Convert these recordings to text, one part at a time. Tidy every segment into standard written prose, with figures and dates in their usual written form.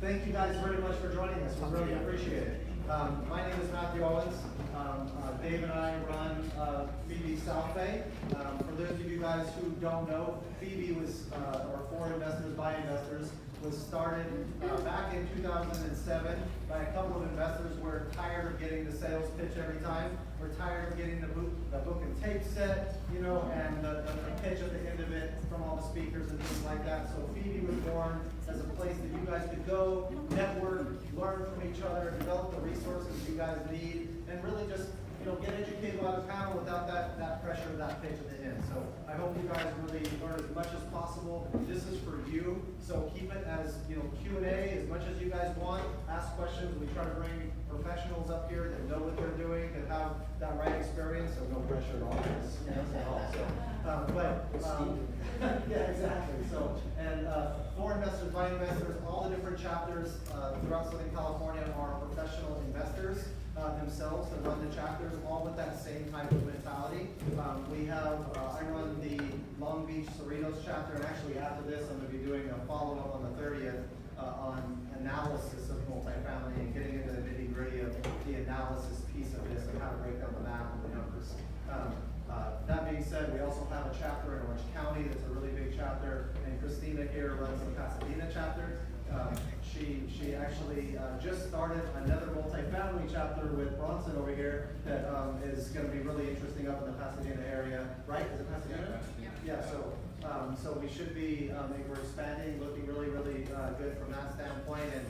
Thank you guys very much for joining us. We really appreciate it. My name is Matthew Owens. Dave and I run FIBI South Bay. For those of you guys who don't know, FIBI was, or Foreign Investors by Investors, was started back in 2007 by a couple of investors who were tired of getting the sales pitch every time. We're tired of getting the book and tape set, you know, and the pitch at the end of it from all the speakers and things like that. So FIBI was born as a place that you guys could go, network, learn from each other, develop the resources you guys need, and really just, you know, get educated by the panel without that pressure of that pitch at the end. So I hope you guys really learn as much as possible. This is for you, so keep it as, you know, Q&A as much as you guys want. Ask questions. We try to bring professionals up here that know what they're doing, that have that right experience, so no pressure at all. Yeah, exactly. So, and Foreign Investors by Investors, all the different chapters throughout Southern California are professional investors themselves that run the chapters, all with that same type of mentality. We have, I run the Long Beach Cerritos chapter, and actually after this I'm going to be doing a follow-up on the 30th on analysis of multifamily and getting into the nitty-gritty of the analysis piece of this and how to break down the math and the numbers. That being said, we also have a chapter in Orange County that's a really big chapter, and Christina here runs the Pasadena chapter. She actually just started another multifamily chapter with Bronson over here that is going to be really interesting up in the Pasadena area, right? Is it Pasadena? Yeah. So we should be, we're expanding, looking really good from that standpoint, and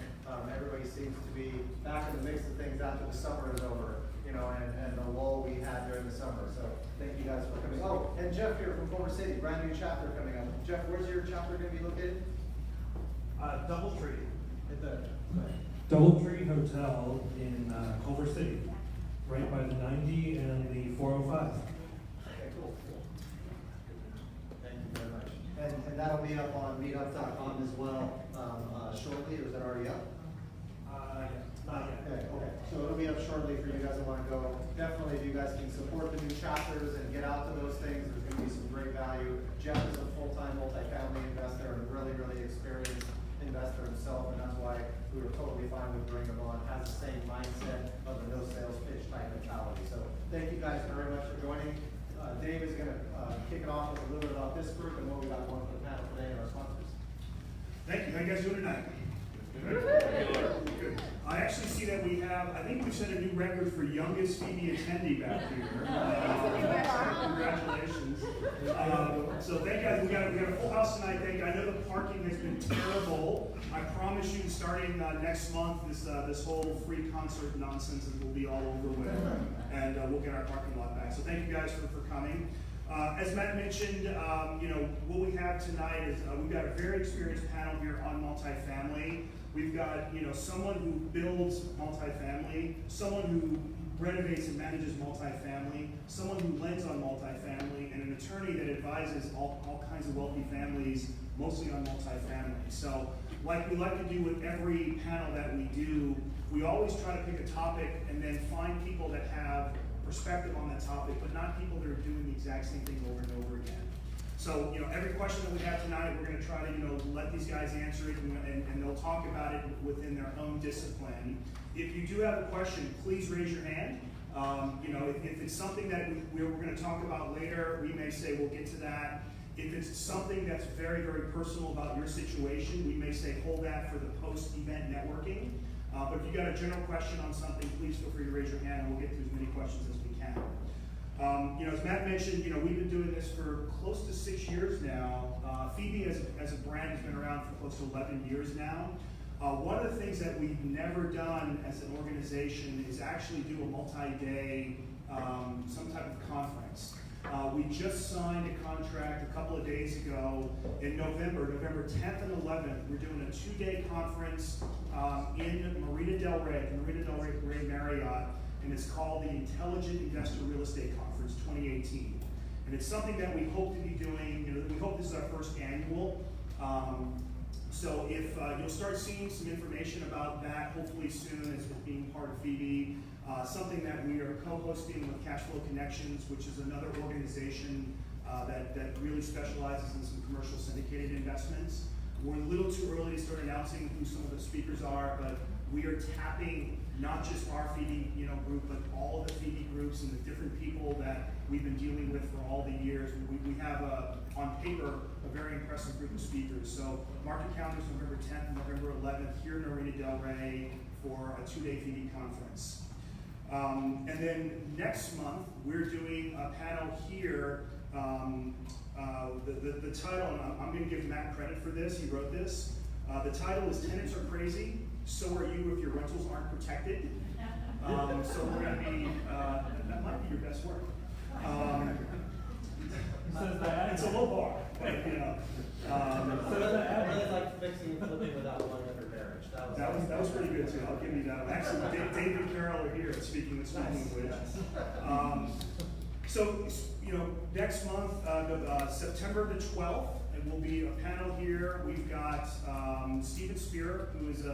everybody seems to be back in the mix of things after the summer is over, you know, and the lull we had during the summer. So thank you guys for coming. Oh, and Jeff here from Culver City, brand new chapter coming up. Jeff, where's your chapter going to be located? Doubletree. At the Doubletree Hotel in Culver City, right by the 90 and the 405. Okay, cool. Thank you very much. And that'll be up on meetup.com as well shortly, or is that already up? Not yet. Okay. So it'll be up shortly for you guys that want to go. Definitely, if you guys can support the new chapters and get out to those things, there's going to be some great value. Jeff is a full-time multifamily investor and a really experienced investor himself, and that's why we were totally fine with bringing him on. Has the same mindset of the no sales pitch type mentality. So thank you guys very much for joining. Dave is going to kick it off with a little bit about this group and what we got going for the panel today and our sponsors. Thank you. How you guys doing tonight? Good. I actually see that we have, I think we've set a new record for youngest FIBI attendee back here. Congratulations. So thank you guys. We got a full house tonight. Thank you. I know the parking has been terrible. I promise you, starting next month, this whole free concert nonsense will be all over with, and we'll get our parking lot back. So thank you guys for coming. As Matt mentioned, you know, what we have tonight is we've got a very experienced panel here on multifamily. We've got, you know, someone who builds multifamily, someone who renovates and manages multifamily, someone who lends on multifamily, and an attorney that advises all kinds of wealthy families, mostly on multifamily. So, like we like to do with every panel that we do, we always try to pick a topic and then find people that have perspective on that topic, but not people that are doing the exact same thing over and over again. So, you know, every question that we have tonight, we're going to try to, you know, let these guys answer it, and they'll talk about it within their own discipline. If you do have a question, please raise your hand. You know, if it's something that we're going to talk about later, we may say we'll get to that. If it's something that's very personal about your situation, we may say hold that for the post-event networking. But if you got a general question on something, please feel free to raise your hand, and we'll get through as many questions as we can. You know, as Matt mentioned, you know, we've been doing this for close to 6 years now. FIBI as a brand has been around for close to 11 years now. One of the things that we've never done as an organization is actually do a multi-day, some type of conference. We just signed a contract a couple of days ago in November 10th and 11th. We're doing a 2-day conference in Marina Del Rey Marriott, and it's called the Intelligent Investor Real Estate Conference 2018. And it's something that we hope to be doing, you know, we hope this is our first annual. So if you'll start seeing some information about that hopefully soon as being part of FIBI. Something that we are co-hosting with Cashflow Connections, which is another organization that really specializes in some commercial syndicated investments. We're a little too early to start announcing who some of the speakers are, but we are tapping not just our FIBI group, but all of the FIBI groups and the different people that we've been dealing with for all the years. We have, on paper, a very impressive group of speakers. So mark your calendars November 10th, November 11th here in Marina Del Rey for a 2-day FIBI conference. And then next month, we're doing a panel here. The title, and I'm going to give Matt credit for this, he wrote this. The title is Tenants Are Crazy, So Are You If Your Rentals Aren't Protected. So we're going to be, that might be your best work. Says that. It's a low bar, but I really like fixing and flipping without one other marriage. that was pretty good too. I'll give you that one. Actually, David and Carol are here speaking the same language. So, next month, September the 12th, it will be a panel here. We've got Stephen Spear, who is an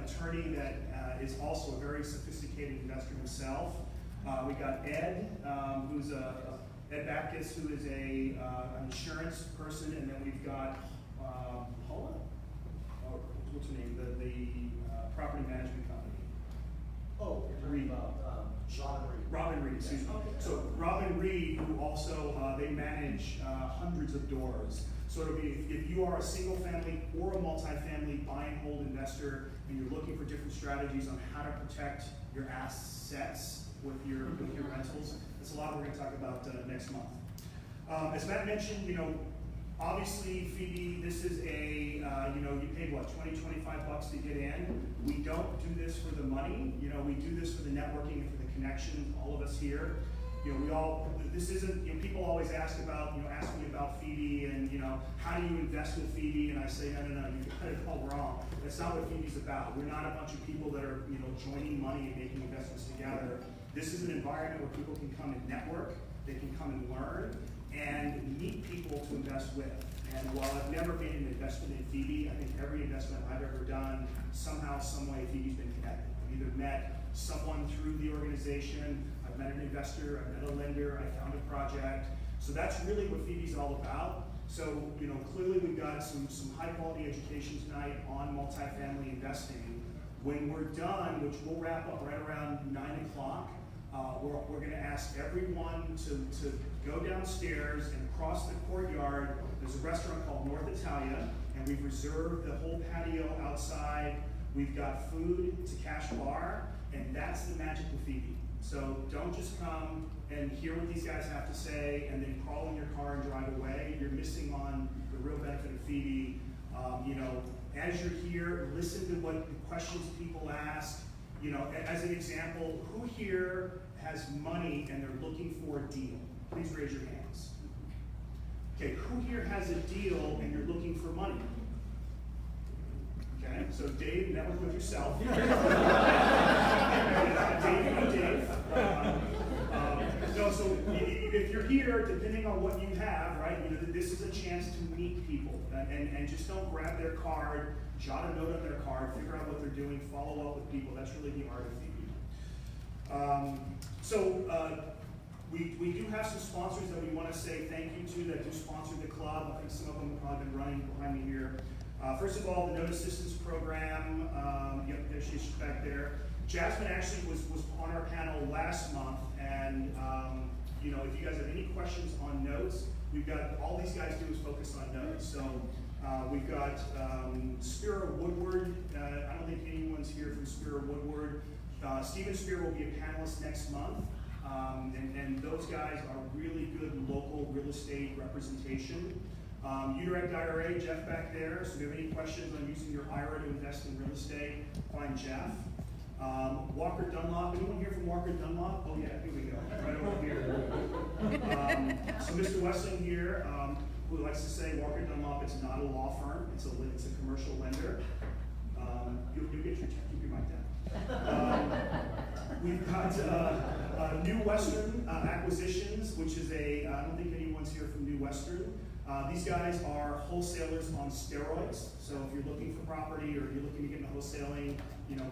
attorney that is also a very sophisticated investor himself. We got Ed, who's Ed Backus, who is an insurance person, and then we've got Paula. Oh, what's her name? The property management company. Oh, you're talking about Robin Reed, excuse me. So Robin Reed, who also, they manage hundreds of doors. So it'll be, if you are a single family or a multifamily buy and hold investor, and you're looking for different strategies on how to protect your assets with your rentals, that's a lot we're gonna talk about next month. As Matt mentioned, obviously, FIBI, this is a, you paid what, $20, $25 to get in. We don't do this for the money. We do this for the networking and for the connection, all of us here. This isn't, people always ask me about FIBI and, how do you invest with FIBI? And I say, no, you got it all wrong. That's not what FIBI's about. We're not a bunch of people that are, joining money and making investments together. This is an environment where people can come and network, they can come and learn, and meet people to invest with. And while I've never made an investment in FIBI, I think every investment I've ever done, somehow, some way, FIBI's been connected. I've either met someone through the organization, I've met an investor, I've met a lender, I found a project. So that's really what FIBI's all about. So, clearly we've got some high quality education tonight on multifamily investing. When we're done, which we'll wrap up right around 9 o'clock, we're going to ask everyone to go downstairs and across the courtyard. There's a restaurant called North Italia, and we've reserved the whole patio outside. We've got food, it's a cash bar, and that's the magic of FIBI. So don't just come and hear what these guys have to say and then crawl in your car and drive away. You're missing on the real benefit of FIBI. As you're here, listen to what the questions people ask. As an example, who here has money and they're looking for a deal? Please raise your hands. Okay, who here has a deal and you're looking for money? Okay, so Dave, network with yourself. Dave. No, so if you're here, depending on what you have, right, this is a chance to meet people. And just don't grab their card, jot a note on their card, figure out what they're doing, follow up with people. That's really the art of FIBI. We do have some sponsors that we want to say thank you to that do sponsor the club. I think some of them have probably been running behind me here. First of all, the Note Assistance Program. Yep, there she's back there. Jasmine actually was on our panel last month, and if you guys have any questions on notes, we've got, all these guys do is focus on notes. So we've got Spiro Woodward. I don't think anyone's here from Spiro Woodward. Stephen Spear will be a panelist next month. And those guys are really good local real estate representation. UDirect IRA, Jeff back there. So if you have any questions on using your IRA to invest in real estate, find Jeff. Walker Dunlop, anyone here from Walker Dunlop? Oh yeah, here we go, right over here. So Mr. Wessling here, who likes to say Walker Dunlop, it's not a law firm, it's a commercial lender. You'll get your check, keep your mic down. We've got New Western Acquisitions, which is I don't think anyone's here from New Western. These guys are wholesalers on steroids. So if you're looking for property or you're looking to get into wholesaling,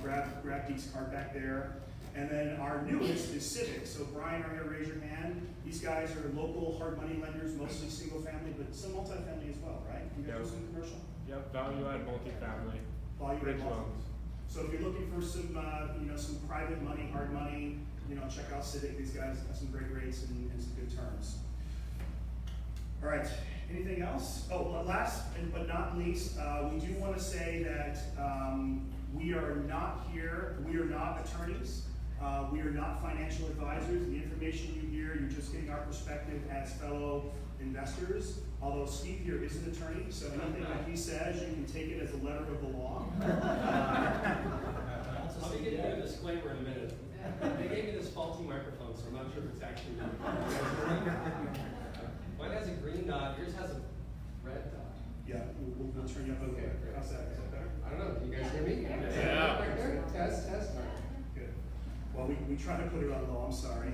grab Deke's card back there. And then our newest is Civic. So Brian, right here, raise your hand. These guys are local hard money lenders, mostly single family, but some multifamily as well, right? You guys do some commercial? Yep, value add multifamily, Value add bridge multi- loans. So if you're looking for some, some private money, hard money, check out Civic. These guys have some great rates and some good terms. All right, anything else? Oh, last but not least, we do want to say that we are not attorneys. We are not financial advisors. The information you hear, you're just getting our perspective as fellow investors. Although Steve here is an attorney, so anything that he says, you can take it as a letter of the law. I'll give you a disclaimer in a minute. They gave me this faulty microphone, so I'm not sure if it's actually me. Mine has a green dot, yours has a red dot. Yeah, we'll turn you up. Okay, how's that? Is that better? I don't know, can you guys hear me? Yeah. Right there? Test. Good. Well, we try to put it on low, I'm sorry.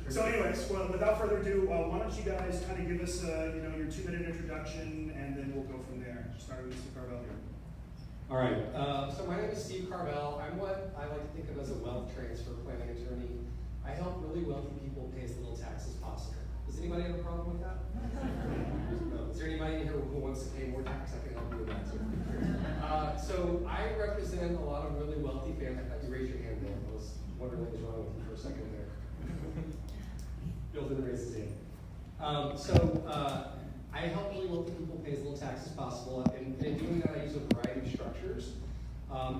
So anyways, well, without further ado, why don't you guys kind of give us, your 2-minute introduction, and then we'll go from there. Starting with Mr. Carvel here. All right, so my name is Steve Carvel. I'm what I like to think of as a wealth transfer planning attorney. I help really wealthy people pay as little tax as possible. Does anybody have a problem with that? No. Is there anybody in here who wants to pay more tax? I can help you with that too. So I represent a lot of really wealthy families. You raise your hand, Bill. I was wondering what was wrong with you for a second there. Bill didn't raise his hand. I help really wealthy people pay as little tax as possible, and in doing that, I use a variety of structures.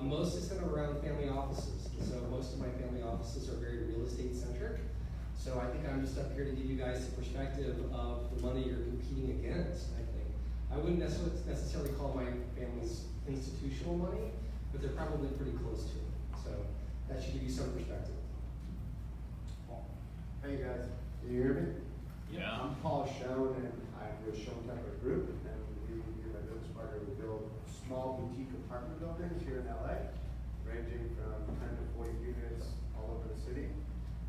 Most is centered around family offices. So most of my family offices are very real estate centric. So I think I'm just up here to give you guys the perspective of the money you're competing against, I think. I wouldn't necessarily call my family's institutional money, but they're probably pretty close to it. So that should give you some perspective. Hey guys, can you hear me? Yeah. I'm Paul Schoen, and I'm with Schoen Temper Group, and we and my business partner, we build small boutique apartment buildings here in LA, ranging from 10 to 40 units all over the city.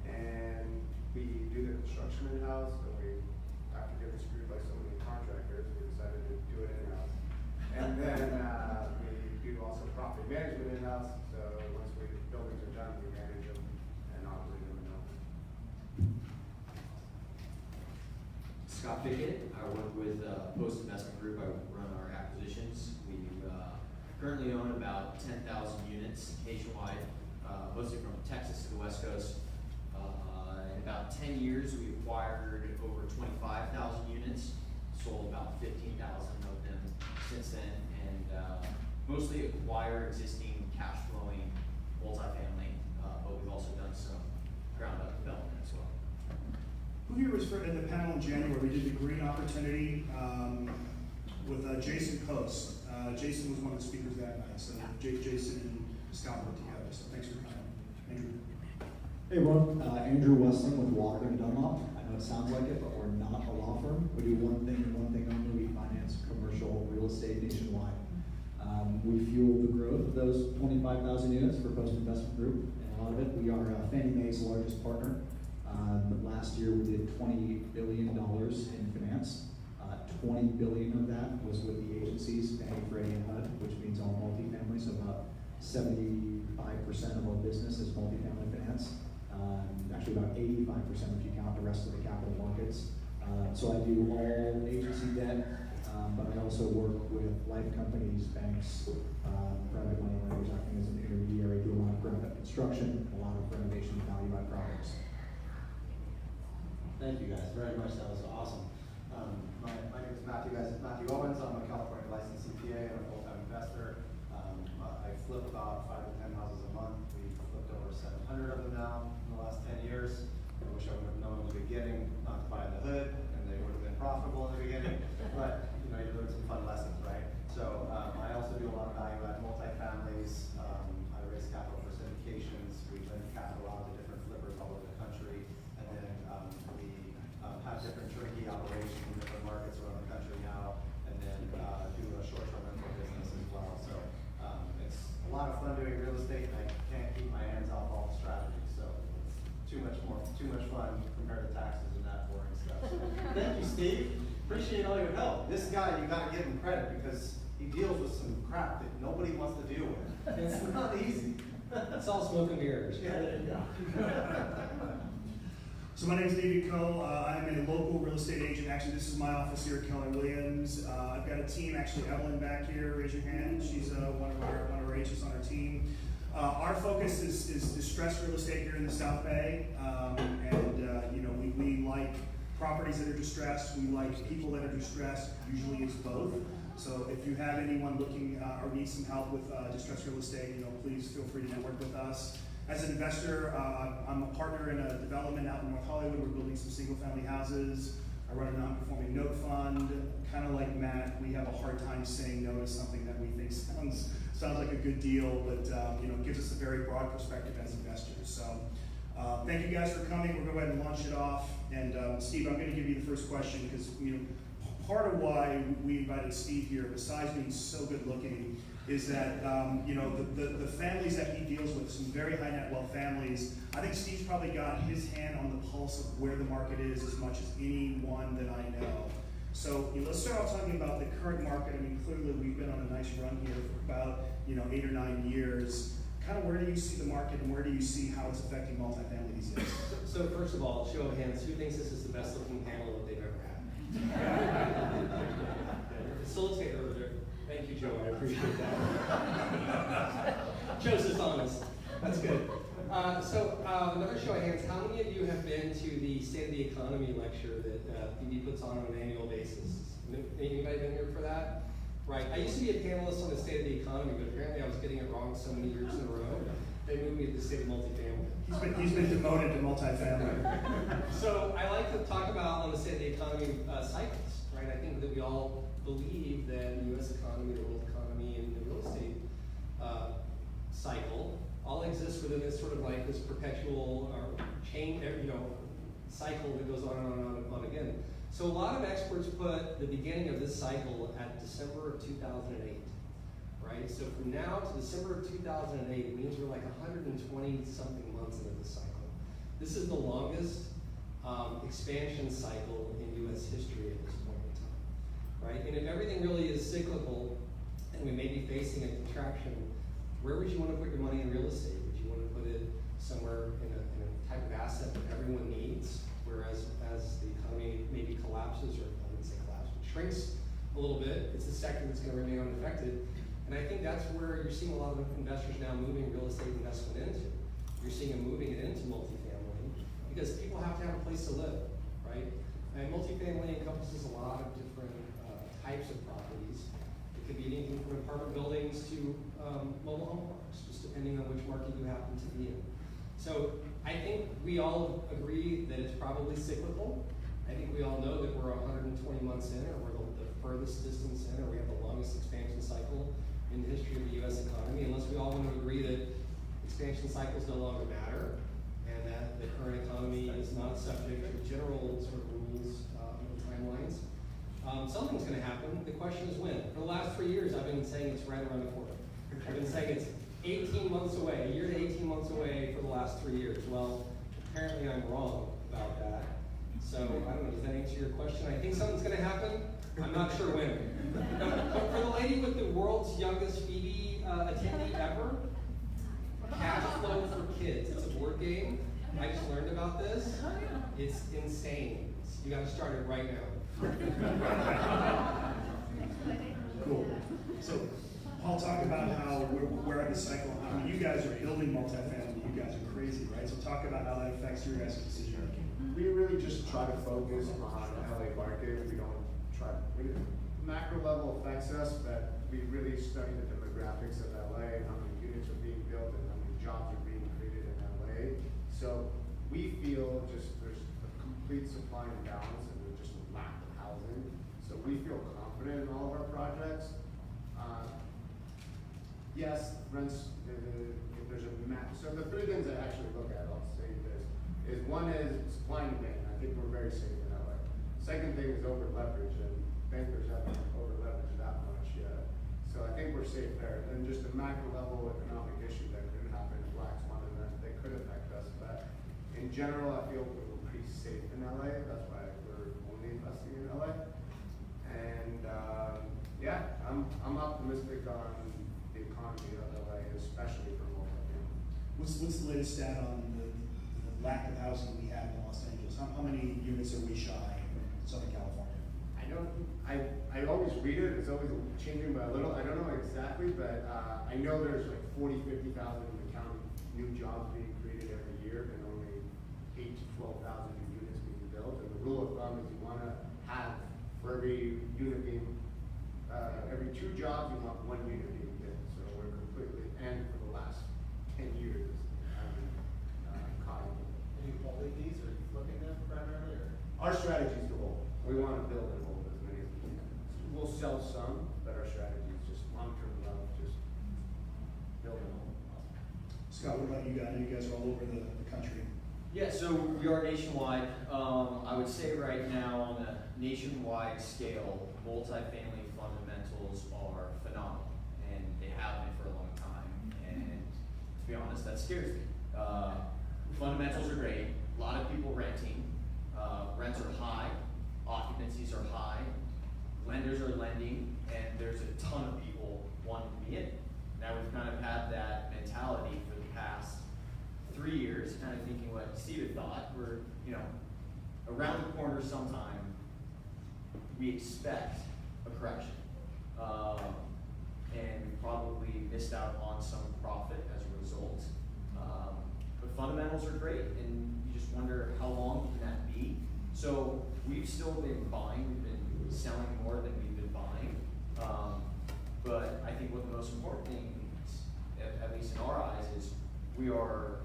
And we do the construction in-house, and after getting screwed by so many contractors, we decided to do it in-house. And then we do also property management in-house, so once buildings are done, we manage them and operate them in-house. Scott Pickett. I work with Post Investment Group. I run our acquisitions. We currently own about 10,000 units nationwide, mostly from Texas to the West Coast. In about 10 years, we acquired over 25,000 units, sold about 15,000 of them since then, and mostly acquire existing cash flowing multifamily, but we've also done some ground up development as well. Who here was in the panel in January? We did the green opportunity with Jason Coase. Jason was one of the speakers that night. So Jason and Scott worked together. So thanks for coming, Andrew. Hey everyone, Andrew Weston with Walker & Dunlop. I know it sounds like it, but we're not a law firm. We do one thing and one thing only. We finance commercial real estate nationwide. We fuel the growth of those 25,000 units for Post Investment Group, and a lot of it, we are Fannie Mae's largest partner. Last year we did $20 billion in finance. 20 billion of that was with the agencies, Fannie, Freddie, and HUD, which means all multifamily. So about 75% of our business is multifamily finance. Actually about 85% if you count the rest of the capital markets. So I do all agency debt, but I also work with life companies, banks, private money lenders, acting as an intermediary, do a lot of ground up construction, a lot of renovation value add projects. Thank you guys very much. That was awesome. My name is Matthew Owens. I'm a California licensed CPA and a full-time investor. I flip about 5 to 10 houses a month. We've flipped over 700 of them now in the last 10 years. I wish I would have known in the beginning not to buy the hood, and they would have been profitable in the beginning. But you learn some fun lessons, right? So I also do a lot of value-add multifamilies. I raise capital for syndications. We lend capital out to different flippers all over the country, and then we have different turnkey operations in different markets around the country now, and then do a short-term rental business as well. So it's a lot of fun doing real estate, and I can't keep my hands off all the strategies. So it's too much fun compared to taxes and that boring stuff. So thank you, Steve. Appreciate all your help. This guy, you gotta give him credit because he deals with some crap that nobody wants to deal with. It's not easy. It's all smoke and mirrors. Yeah, there you go. So my name is David Coe. I'm a local real estate agent. Actually, this is my office here at Keller Williams. I've got a team. Actually, Evelyn back here. Raise your hand. She's one of our agents on our team. Our focus is distressed real estate here in the South Bay, we like properties that are distressed. We like people that are distressed. Usually, it's both. So if you have anyone looking or need some help with distressed real estate, please feel free to network with us. As an investor, I'm a partner in a development out in North Hollywood. We're building some single-family houses. I run a non-performing note fund. Kind of like Matt, we have a hard time saying no to something that we think sounds like a good deal, but gives us a very broad perspective as investors. So thank you guys for coming. We're going to go ahead and launch it off. And Steve, I'm going to give you the first question because part of why we invited Steve here, besides being so good looking, is that the families that he deals with, some very high net wealth families. I think Steve's probably got his hand on the pulse of where the market is as much as anyone that I know. So let's start off talking about the current market. I mean, clearly we've been on a nice run here for about 8 or 9 years. Kind of where do you see the market and where do you see how it's affecting multifamily these days? So first of all, show of hands, who thinks this is the best looking panel that they've ever had? Facilitator over there. Thank you, Joe. I appreciate that. Joe's just honest. That's good. Another show of hands. How many of you have been to the State of the Economy lecture that FIBI puts on an annual basis? Anybody been here for that? Right. I used to be a panelist on the State of the Economy, but apparently I was getting it wrong so many years in a row. They moved me to the State of Multifamily. He's been demoted to multifamily. So I like to talk about on the State of the Economy cycles, right? I think that we all believe that the U.S. economy, the world economy, and the real estate cycle all exist within this sort of like this perpetual chain, cycle that goes on and on and on again. So a lot of experts put the beginning of this cycle at December of 2008, right? So from now to December of 2008, it means we're like 120 something months into this cycle. This is the longest expansion cycle in U.S. history at this point in time, right? And if everything really is cyclical and we may be facing a contraction, where would you want to put your money in real estate? Would you want to put it somewhere in a type of asset that everyone needs? Whereas as the economy maybe collapses, or I wouldn't say collapses, but shrinks a little bit, it's a sector that's going to remain unaffected. And I think that's where you're seeing a lot of investors now moving real estate investment into. You're seeing them moving it into multifamily because people have to have a place to live, right? And multifamily encompasses a lot of different types of properties. It could be anything from apartment buildings to mobile home parks, just depending on which market you happen to be in. So I think we all agree that it's probably cyclical. I think we all know that we're 120 months in, or we're the furthest distance in, or we have the longest expansion cycle in the history of the U.S. economy, unless we all want to agree that expansion cycles no longer matter, and that the current economy is not subject to general sort of rules and timelines. Something's going to happen. The question is when. For the last 3 years, I've been saying it's right around the corner. I've been saying it's 18 months away, a year to 18 months away for the last 3 years. Well, apparently I'm wrong about that. So, I don't know, does that answer your question? I think something's going to happen. I'm not sure when. But for the lady with the world's youngest FIBI attendee ever, Cash Flow for Kids. It's a board game. I just learned about this. It's insane. You got to start it right now. Cool. So, Paul, talk about how we're at the cycle. I mean, you guys are building multifamily. You guys are crazy, right? So talk about how that affects your guys' decision making. We really just try to focus on the LA market. We don't try, macro level affects us, but we really study the demographics of LA and how many units are being built and how many jobs are being created in LA. So we feel just there's a complete supply and balance and there's just a lack of housing. So we feel confident in all of our projects. Yes, rents, there's a map. So the three things I actually look at, I'll say this, is one is supply and demand. I think we're very safe in LA. Second thing is over leverage, and bankers haven't over leveraged that much yet. So I think we're safe there. And then just a macro level economic issue that could happen, a black swan event, that could affect us. But in general, I feel we're pretty safe in LA. That's why we're only investing in LA. And yeah, I don't I'm optimistic on the economy of LA, especially for multifamily. What's the latest stat on the lack of housing we have in Los Angeles? How many units are we shy in Southern California? I always read it, it's always changing by a little, I don't know exactly, but, I know there's like 50,000 in the county, new jobs being created every year, and only 8 to 12,000 new units being built, and the rule of thumb is you wanna have, for every unit being, every 2 jobs, you want 1 unit being built, so we're completely, and for the last 10 years, caught up. Are you holding these or flipping them primarily, or? Our strategy is to hold. We want to build and hold as many as we can. We'll sell some, but our strategy is just long-term love, just build and hold. Scott, what about you guys? You guys are all over the country. Yeah, so we are nationwide. I would say right now on a nationwide scale, multifamily fundamentals are phenomenal, and they have been for a long time. And to be honest, that scares me. Fundamentals are great. A lot of people renting. Rents are high. Occupancies are high. Lenders are lending, and there's a ton of people wanting to be in it. Now we've kind of had that mentality for the past 3 years, kind of thinking what Steve had thought. We're, around the corner sometime, we expect a correction. And we probably missed out on some profit as a result. But fundamentals are great, and you just wonder how long can that be? So we've still been buying, we've been selling more than we've been buying. But I think what the most important thing is, at least in our eyes, is when we are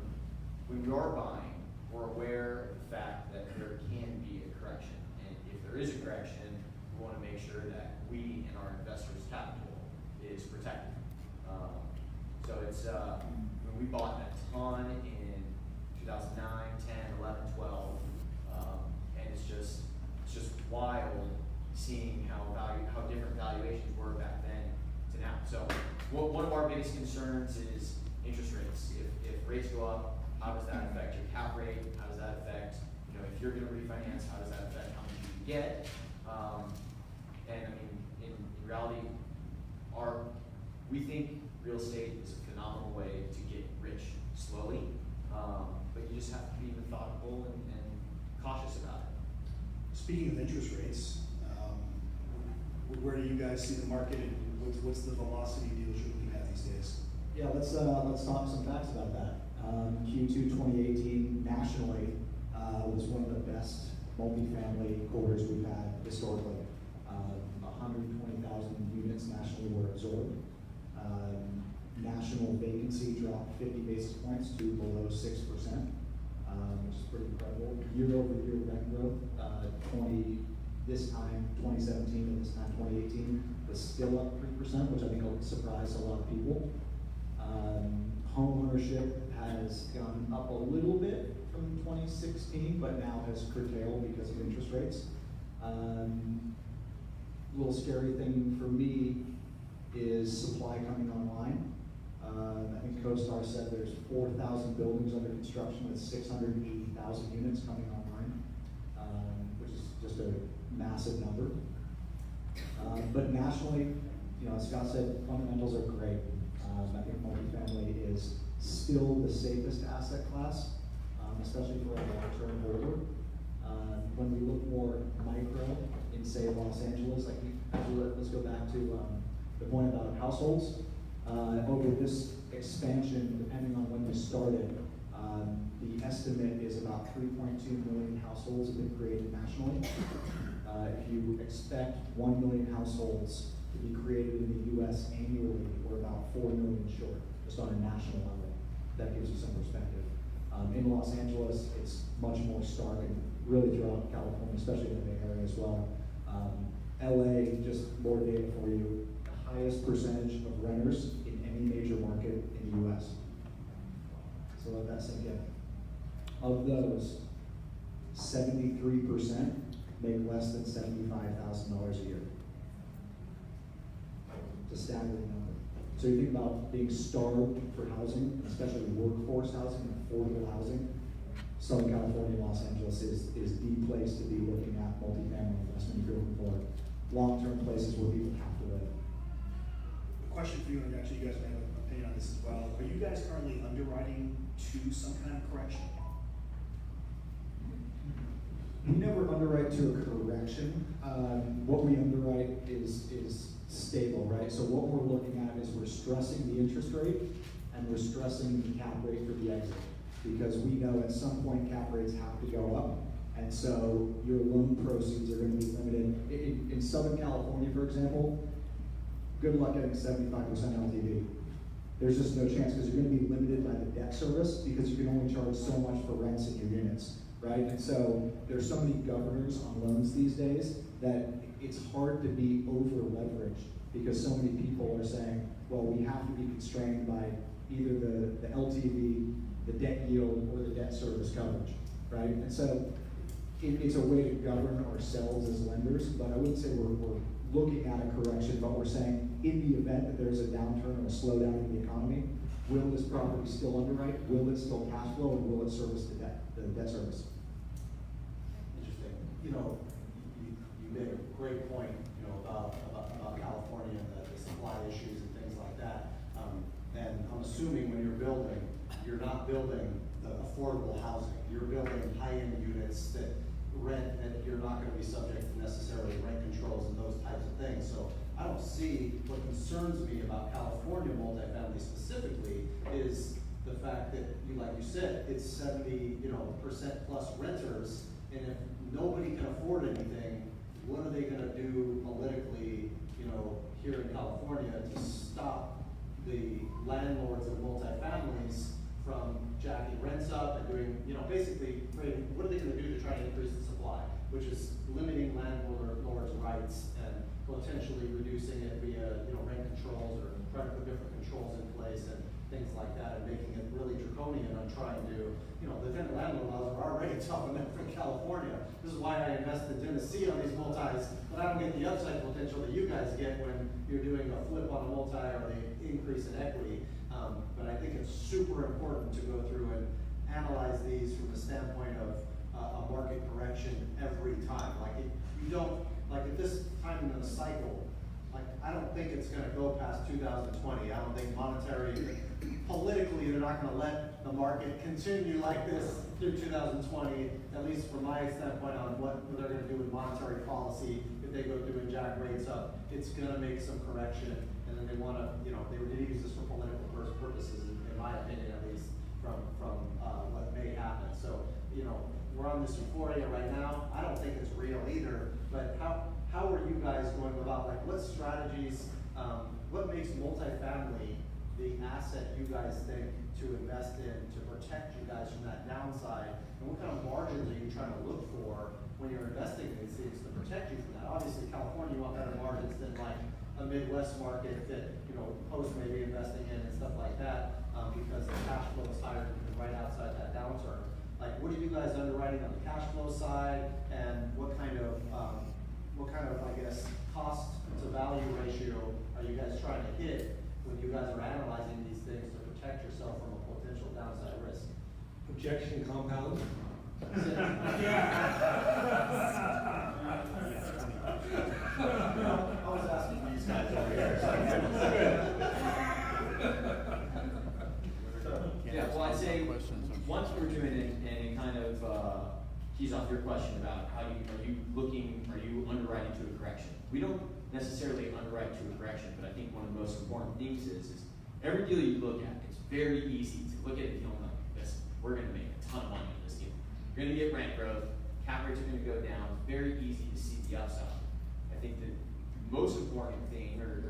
buying, we're aware of the fact that there can be a correction. And if there is a correction, we want to make sure that we and our investors' capital is protected. So it's, when we bought a ton in 2009, 10, 11, 12, and it's just wild seeing how different valuations were back then to now. So one of our biggest concerns is interest rates. If rates go up, how does that affect your cap rate? How does that affect, if you're gonna refinance, how does that affect how much you can get? And I mean, in reality, we think real estate is a phenomenal way to get rich slowly, but you just have to be methodical and cautious about it. Speaking of interest rates, where do you guys see the market, and what's the velocity deals you're looking at these days? Yeah, let's talk some facts about that. Q2 2018 nationally was one of the best multifamily quarters we've had historically. 120,000 units nationally were absorbed. National vacancy dropped 50 basis points to below 6%, which is pretty incredible. Year-over-year rent growth, 2017 and this time 2018 was still up 3%, which I think will surprise a lot of people. Home ownership has gone up a little bit from 2016, but now has curtailed because of interest rates. Little scary thing for me is supply coming online. I think CoStar said there's 4,000 buildings under construction with 680,000 units coming online, which is just a massive number. But nationally, as Scott said, fundamentals are great. I think multifamily is still the safest asset class, especially for a long-term holder. When we look more micro in, say, Los Angeles, let's go back to the point about households. Over this expansion, depending on when we started, the estimate is about 3.2 million households have been created nationally. If you expect 1 million households to be created in the US annually, we're about 4 million short, just on a national level. That gives you some perspective. In Los Angeles, it's much more starving, really throughout California, especially in the Bay Area as well. LA, just more data for you, the highest percentage of renters in any major market in the US. So let that sink in. Of those, 73% make less than $75,000 a year. It's a staggering number. So you think about being starved for housing, especially workforce housing and affordable housing. Southern California, Los Angeles is the place to be looking at multifamily investment if you're looking for long-term places where people have to live. to some kind of correction? We never underwrite to a correction. What we underwrite is stable, right? So what we're looking at is we're stressing the interest rate and we're stressing the cap rate for the exit. Because we know at some point cap rates have to go up. And so your loan proceeds are going to be limited. In Southern California, for example, good luck getting 75% LTV. There's just no chance because you're going to be limited by the debt service because you can only charge so much for rents in your units, right? And so there's so many governors on loans these days that it's hard to be over leveraged because so many people are saying, well, we have to be constrained by either the LTV, the debt yield, or the debt service coverage, right? And so it's a way to govern ourselves as lenders, but I wouldn't say we're looking at a correction, but we're saying in the event that there's a downturn or a slowdown in the economy, will this property still underwrite? Will it still cash flow? And will it service the debt service? Interesting. You know, you made a great point, you know, about California and the supply issues and things like that. And I'm assuming when you're building, you're not building the affordable housing. You're building high-end units that rent, that you're not gonna be subject to necessarily rent controls and those types of things. So I don't see what concerns me about California multifamily specifically is the fact that, like you said, it's 70% plus renters, and if nobody can afford anything, what are they gonna do politically, here in California to stop the landlords of multifamilies from jacking rents up and doing, basically creating, what are they gonna do to try to increase the supply, which is limiting landlords' rights and potentially reducing it via, rent controls or trying to put different controls in place and things like that and making it really draconian on trying to, the tenant landlord laws are already tough enough in California. This is why I invest in Tennessee on these multis, but I don't get the upside potential that you guys get when you're doing a flip on a multi or the increase in equity. But I think it's super important to go through and analyze these from the standpoint of a market correction every time. At this time in the cycle, I don't think it's gonna go past 2020. I don't think politically, they're not gonna let the market continue like this through 2020, at least from my standpoint on what they're gonna do with monetary policy. If they go through and jack rates up, it's gonna make some correction, and then they wanna, they were gonna use this for political purposes, in my opinion at least, from what may happen. So, we're on this euphoria right now. I don't think it's real either, but how are you guys going about, what strategies, what makes multifamily the asset you guys think to invest in to protect you guys from that downside? And what kind of margins are you trying to look for when you're investing in these things to protect you from that? Obviously, California, you want better margins than a Midwest market that, Post may be investing in and stuff like that, because the cash flow is higher right outside that downturn. What are you guys underwriting on the cash flow side, and what kind of, I guess, cost to value ratio are you guys trying to hit when you guys are analyzing these things to protect yourself from a potential downside risk? Objection compound. I was asking these guys over here. Yeah, well, I'd say, once we're doing it, and it kind of keys off your question about are you underwriting to a correction? We don't necessarily underwrite to a correction, but I think one of the most important things is every deal you look at, it's very easy to look at a deal and like, listen, we're gonna make a ton of money on this deal. You're gonna get rent growth, cap rates are gonna go down, very easy to see the upside. I think the most important thing, or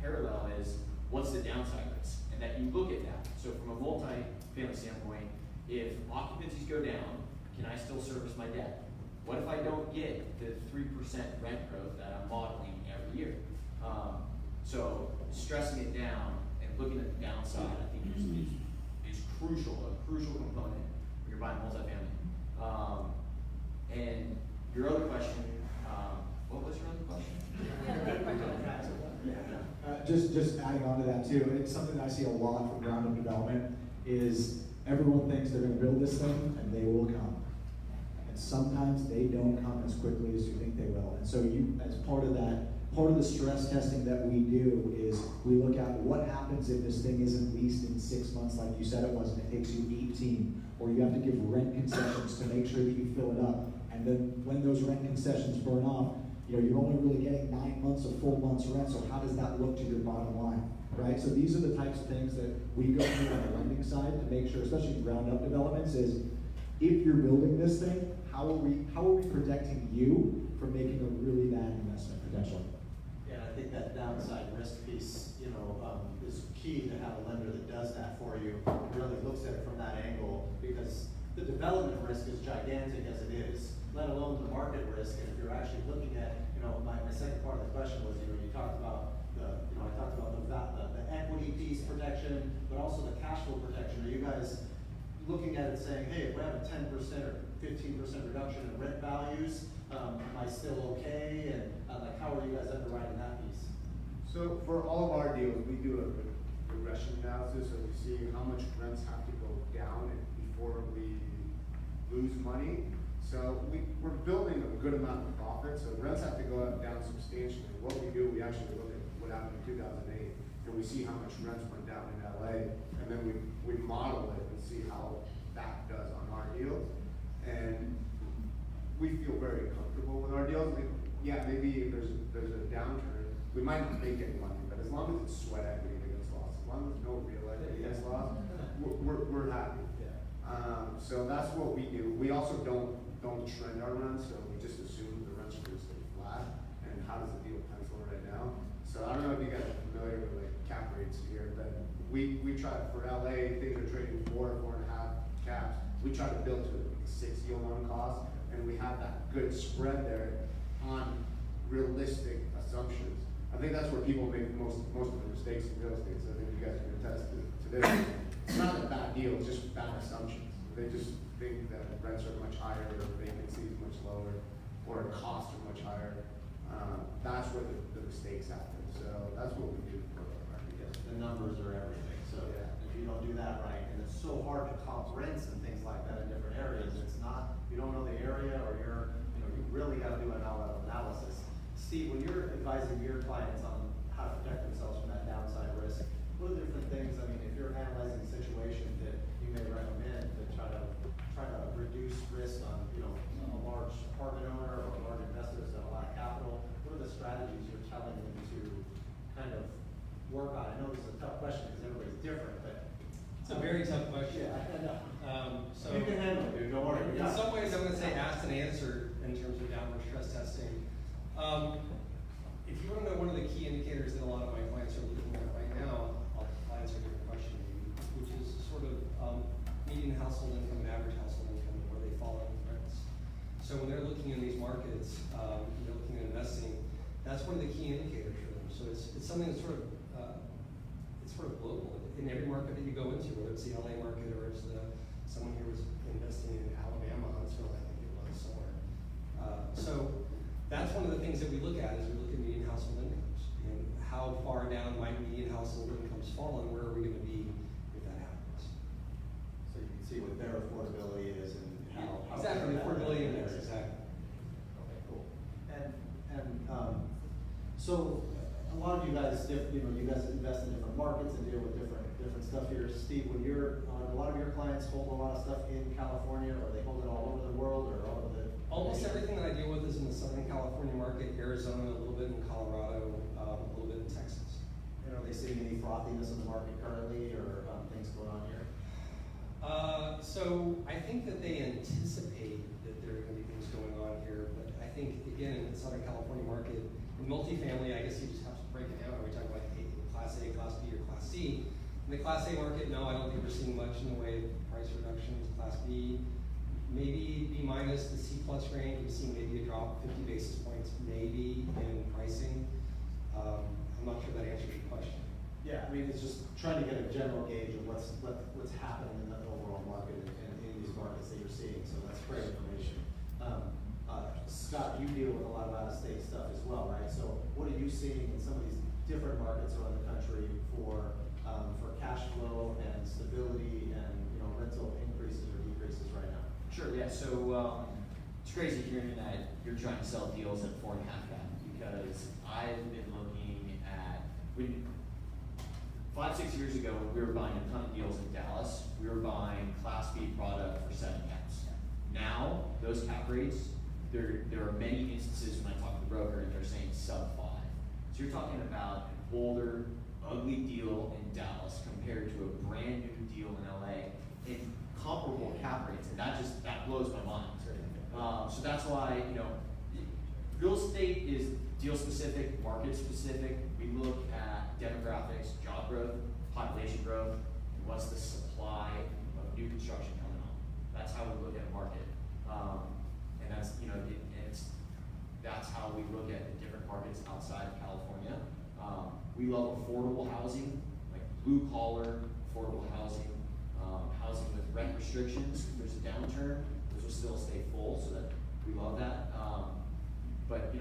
parallel is, what's the downside risk? And that you look at that. So from a multi-family standpoint, if occupancies go down, can I still service my debt? What if I don't get the 3% rent growth that I'm modeling every year? So stressing it down and looking at the downside, I think is crucial, a crucial component when you're buying multifamily. And your other question, what was your other question? Just adding on to that too, it's something that I see a lot from ground up development is everyone thinks they're gonna build this thing and they will come. And sometimes they don't come as quickly as you think they will. And so you, as part of that part of the stress testing that we do is we look at what happens if this thing isn't leased in 6 months like you said it was, and it takes you 18, or you have to give rent concessions to make sure that you fill it up. And then when those rent concessions burn off, you're only really getting 9 months of full month's rent, so how does that look to your bottom line, right? So these are the types of things that we go through on the lending side to make sure, especially ground up developments, is if you're building this thing, how are we protecting you from making a really bad investment potentially? Yeah, I think that downside risk piece, is key to have a lender that does that for you, really looks at it from that angle, because the development risk is gigantic as it is, let alone the market risk. And if you're actually looking at, my second part of the question was, you talked about I talked about the equity piece protection, but also the cash flow protection. Are you guys looking at it saying, hey, if we have a 10% or 15% reduction in rent values, am I still okay? And how are you guys underwriting that piece? So for all of our deals, we do a regression analysis, so we see how much rents have to go down before we lose money. So we're building a good amount of profit, so rents have to go down substantially. What we do, we actually look at what happened in 2008, and we see how much rents went down in LA, and then we model it and see how that does on our deals. And we feel very comfortable with our deals. Yeah, maybe if there's a downturn, we might not make any money, but as long as it's sweat equity against loss, as long as no real equity against loss, we're happy. So that's what we do. We also don't trend our rents, so we just assume the rents are going to stay flat. And how does the deal pencil right now? So I don't know if you guys are familiar with like cap rates here, but we try for LA, things are trading 4.5 caps. We try to build to a 6 yield on cost, and we have that good spread there on realistic assumptions. I think that's where people make most of the mistakes in real estate. So I think you guys can attest to this. It's not a bad deal, it's just bad assumptions. They just think that rents are much higher, or vacancy is much lower, or costs are much higher. That's where the mistakes happen. So that's what we do for our Because the numbers are everything. So Yeah. if you don't do that right, and it's so hard to comp rents and things like that in different areas, it's not, you don't know the area, or you really got to do an all-out analysis. Steve, when you're advising your clients on how to protect themselves from that downside risk, what are the different things, if you're analyzing a situation that you may recommend to try to reduce risk on, a large apartment owner or a large investor that's got a lot of capital, what are the strategies you're telling them to kind of work on? I know this is a tough question because everybody's different, but. It's a very tough question. Yeah, I know. So You can handle it, dude, don't worry. in some ways, I'm going to say asked and answered in terms of downward stress testing. If you want to know one of the key indicators that a lot of my clients are looking at right now, I'll answer a different question, which is sort of median household income and average household income and where they fall in rents. So when they're looking in these markets, they're looking at investing, that's one of the key indicators for them. So it's something that's sort of global in every market that you go into, whether it's the LA market or it's someone here was investing in Alabama, Huntsville, I think it was somewhere. So that's one of the things that we look at is we look at median household incomes and how far down might median household incomes fall and where are we going to be if that happens. So you can see what their affordability is and how. Exactly, the affordability index, exactly. Okay, cool. And so a lot of you guys, you guys invest in different markets and deal with different stuff here. Steve, when a lot of your clients hold a lot of stuff in California, or they hold it all over the world, or all over the. Almost everything that I deal with is in the Southern California market, Arizona, a little bit in Colorado, a little bit in Texas. And are they seeing any frothiness in the market currently, or things going on here? So I think that they anticipate that there are going to be things going on here, but I think again in the Southern California market, in multifamily, I guess you just have to break it down. Are we talking about Class A, Class B, or Class C? In the Class A market, no, I don't think we're seeing much in the way of price reductions. Class B, maybe B minus, the C plus range, we've seen maybe a drop 50 basis points, maybe in pricing. I'm not sure that answers your question. Yeah, it's just trying to get a general gauge of what's happening in the overall market and in these markets that you're seeing. So that's great information. Scott, you deal with a lot of out-of-state stuff as well, right? So what are you seeing in some of these different markets around the country for cash flow and stability and rental increases or decreases right now? Sure, yeah, so it's crazy hearing that you're trying to sell deals at 4.5 cap. You because I've been looking at, 5-6 years ago, when we were buying a ton of deals in Dallas, we were buying Class B product for 7 caps. Now, those cap rates, there are many instances when I talk to the broker and they're saying sub 5. So you're talking about an older, ugly deal in Dallas compared to a brand new deal in LA in comparable cap rates, and that blows my mind. So that's why, real estate is deal specific, market specific. We look at demographics, job growth, population growth, and what's the supply of new construction coming on. That's how we look at a market. And that's, that's how we look at the different markets outside of California. We love affordable housing, like blue collar, affordable housing, housing with rent restrictions. If there's a downturn, those will still stay full, so that we love that. But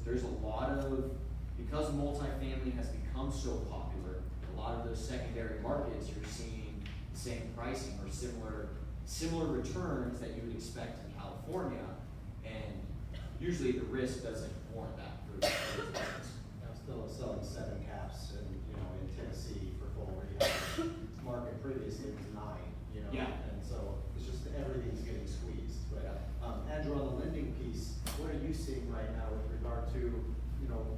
there's a lot of, because multifamily has become so popular, a lot of those secondary markets, you're seeing the same pricing or similar returns that you would expect in California, and usually the risk doesn't warrant that for those markets. I'm still selling 7 caps in Tennessee for full rehab. Market previously was 9, Yeah. And so it's just everything's getting squeezed. But, Andrew, on the lending piece, what are you seeing right now with regard to,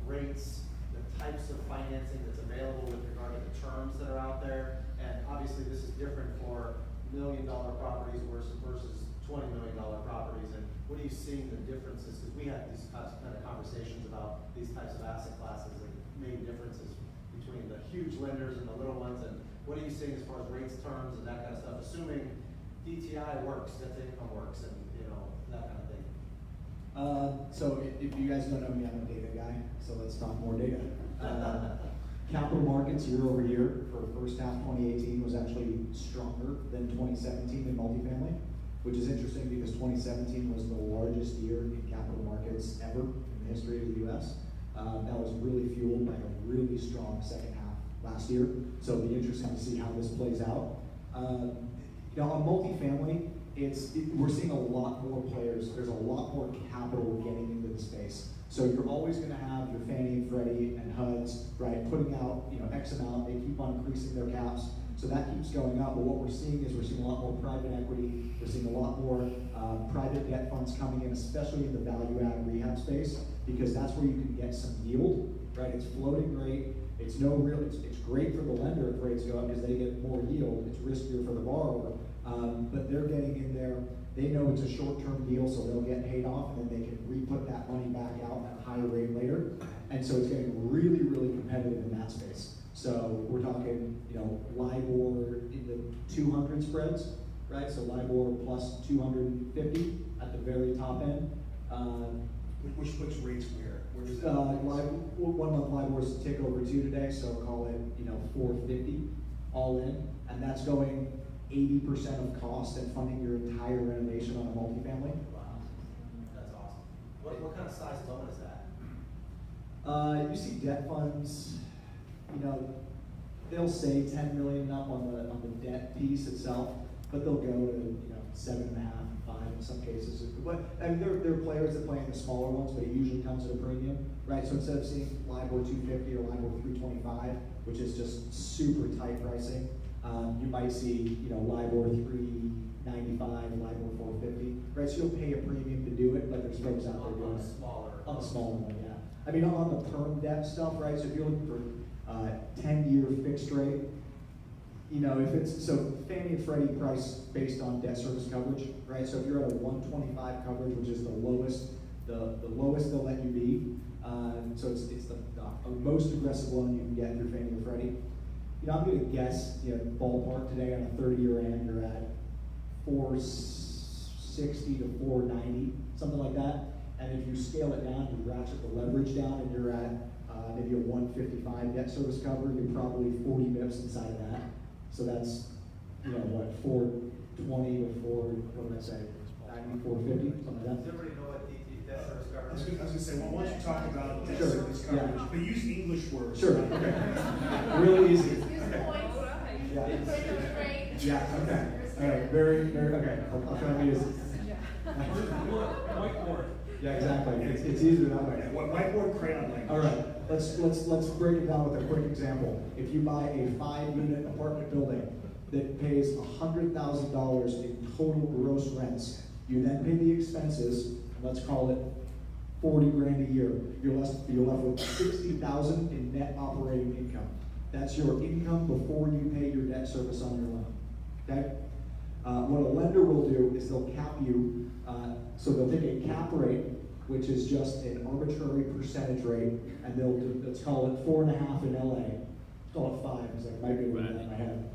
rates, the types of financing that's available with regard to the terms that are out there? And obviously this is different for $1 million properties versus $20 million properties. And what are you seeing the differences? Because we had these kind of conversations about these types of asset classes and main differences between the huge lenders and the little ones. And what are you seeing as far as rates, terms, and that kind of stuff? Assuming DTI works, debt to income works, and that kind of thing. So if you guys don't know me, I'm a data guy, so let's talk more data. Capital markets year over year for first half 2018 was actually stronger than 2017 in multifamily, which is interesting because 2017 was the largest year in capital markets ever in the history of the US. That was really fueled by a really strong second half last year, so it'll be interesting to see how this plays out. On multifamily, we're seeing a lot more players. There's a lot more capital getting into the space. So you're always going to have your Fannie and Freddie and HUDs, right, putting out X amount. They keep on increasing their caps, so that keeps going up. But what we're seeing is we're seeing a lot more private equity. We're seeing a lot more private debt funds coming in, especially in the value-add rehab space, because that's where you can get some yield, right? It's floating rate. It's it's great for the lender if rates go up because they get more yield. It's riskier for the borrower. But they're getting in there, they know it's a short-term deal, so they'll get paid off, and then they can re-put that money back out at a higher rate later. And so it's getting really, really competitive in that space. So we're talking, LIBOR in the 200 spreads, right? So LIBOR plus 250 at the very top end. Which rates where? Where does that? 1 month LIBOR is a tick over 2 today, so call it, 450 all in, and that's going 80% of cost and funding your entire renovation on a multifamily. Wow, that's awesome. What kind of size loan is that? You see debt funds, they'll say 10 million up on the debt piece itself, but they'll go to 7.5, 5 in some cases. But there are players that play in the smaller ones, but it usually comes at a premium, right? So instead of seeing LIBOR 250 or LIBOR 325, which is just super tight pricing, you might see LIBOR 395, LIBOR 450, right? So you'll pay a premium to do it, but there's folks out there doing it on the smaller one, yeah. I mean, on the perm debt stuff, right? So if you're looking for 10-year fixed rate, if it's, so Fannie and Freddie price based on debt service coverage, right? So if you're at a 125 coverage, which is the lowest they'll let you be, so it's the most aggressive loan you can get through Fannie or Freddie. I'm going to guess, ballpark today on a 30-year end, you're at 460 to 490, something like that. And if you scale it down, you ratchet the leverage down, and you're at maybe a 155 debt service cover, you're probably 40 bips inside of that. So that's, 420 to 450, something like that. Does everybody know what debt service I coverage was is? going to say, why don't you talk about debt Sure, service coverage, yeah. but use English words. Sure, okay. Really easy. Yeah. Yeah, okay. All right, very, very, okay. I'll try to be as. Whiteboard. Yeah, exactly, it's easier that way. Whiteboard crayon language. All right, let's break it down with a quick example. If you buy a 5-unit apartment building that pays $100,000 in total gross rents, you then pay the expenses, let's call it 40 grand a year. You're left with 60,000 in net operating income. That's your income before you pay your debt service on your loan. Okay? What a lender will do is they'll cap you. So they'll take a cap rate, which is just an arbitrary percentage rate, and let's call it 4.5 in LA. Call it 5 because I might be able to do that in my head.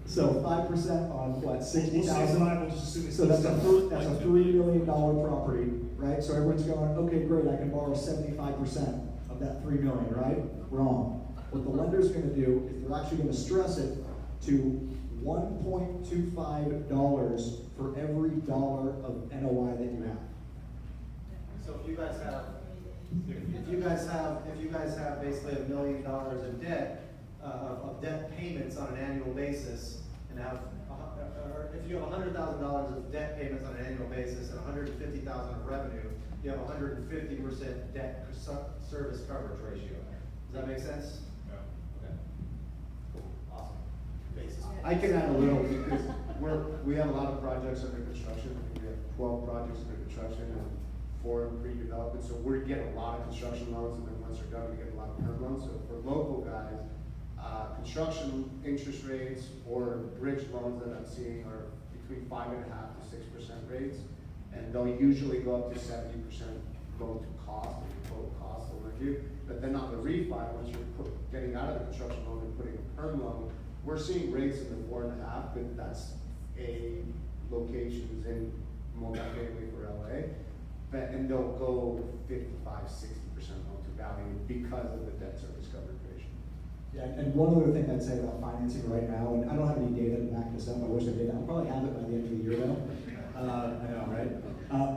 So 5% on what, 60,000? We'll just assume it's So that's a like $3 million property, right? So everyone's going, okay, great, I can borrow 75% of that $3 million, right? Wrong. What the lender's going to do is they're actually going to stress it to $1.25 for every dollar of NOI that you have. So if you guys have basically $1 million in debt, of debt payments on an annual basis, and have, or if you have $100,000 of debt payments on an annual basis and $150,000 of revenue, you have 150% debt service coverage ratio. Does that make sense? Okay. Cool. Awesome. Basis. I can add a little because we have a lot of projects under construction. I think we have 12 projects under construction and 4 in pre-development. So we're getting a lot of construction loans, and then once they're done, we get a lot of term loans. So for local guys, construction interest rates or bridge loans that I'm seeing are between 5.5% to 6% rates, and they'll usually go up to 70% loan to cost, or total cost they'll lend you. But then on the refi, once you're getting out of the construction loan and putting a perm loan, we're seeing rates in the 4.5%, but that's a locations in multifamily for LA. And they'll go 55, 60% loan to value because of the debt service coverage ratio. Yeah, and one other thing I'd say about financing right now, and I don't have any data to back this up, I wish I did, I'll probably have it by the end of the year though. I know, right?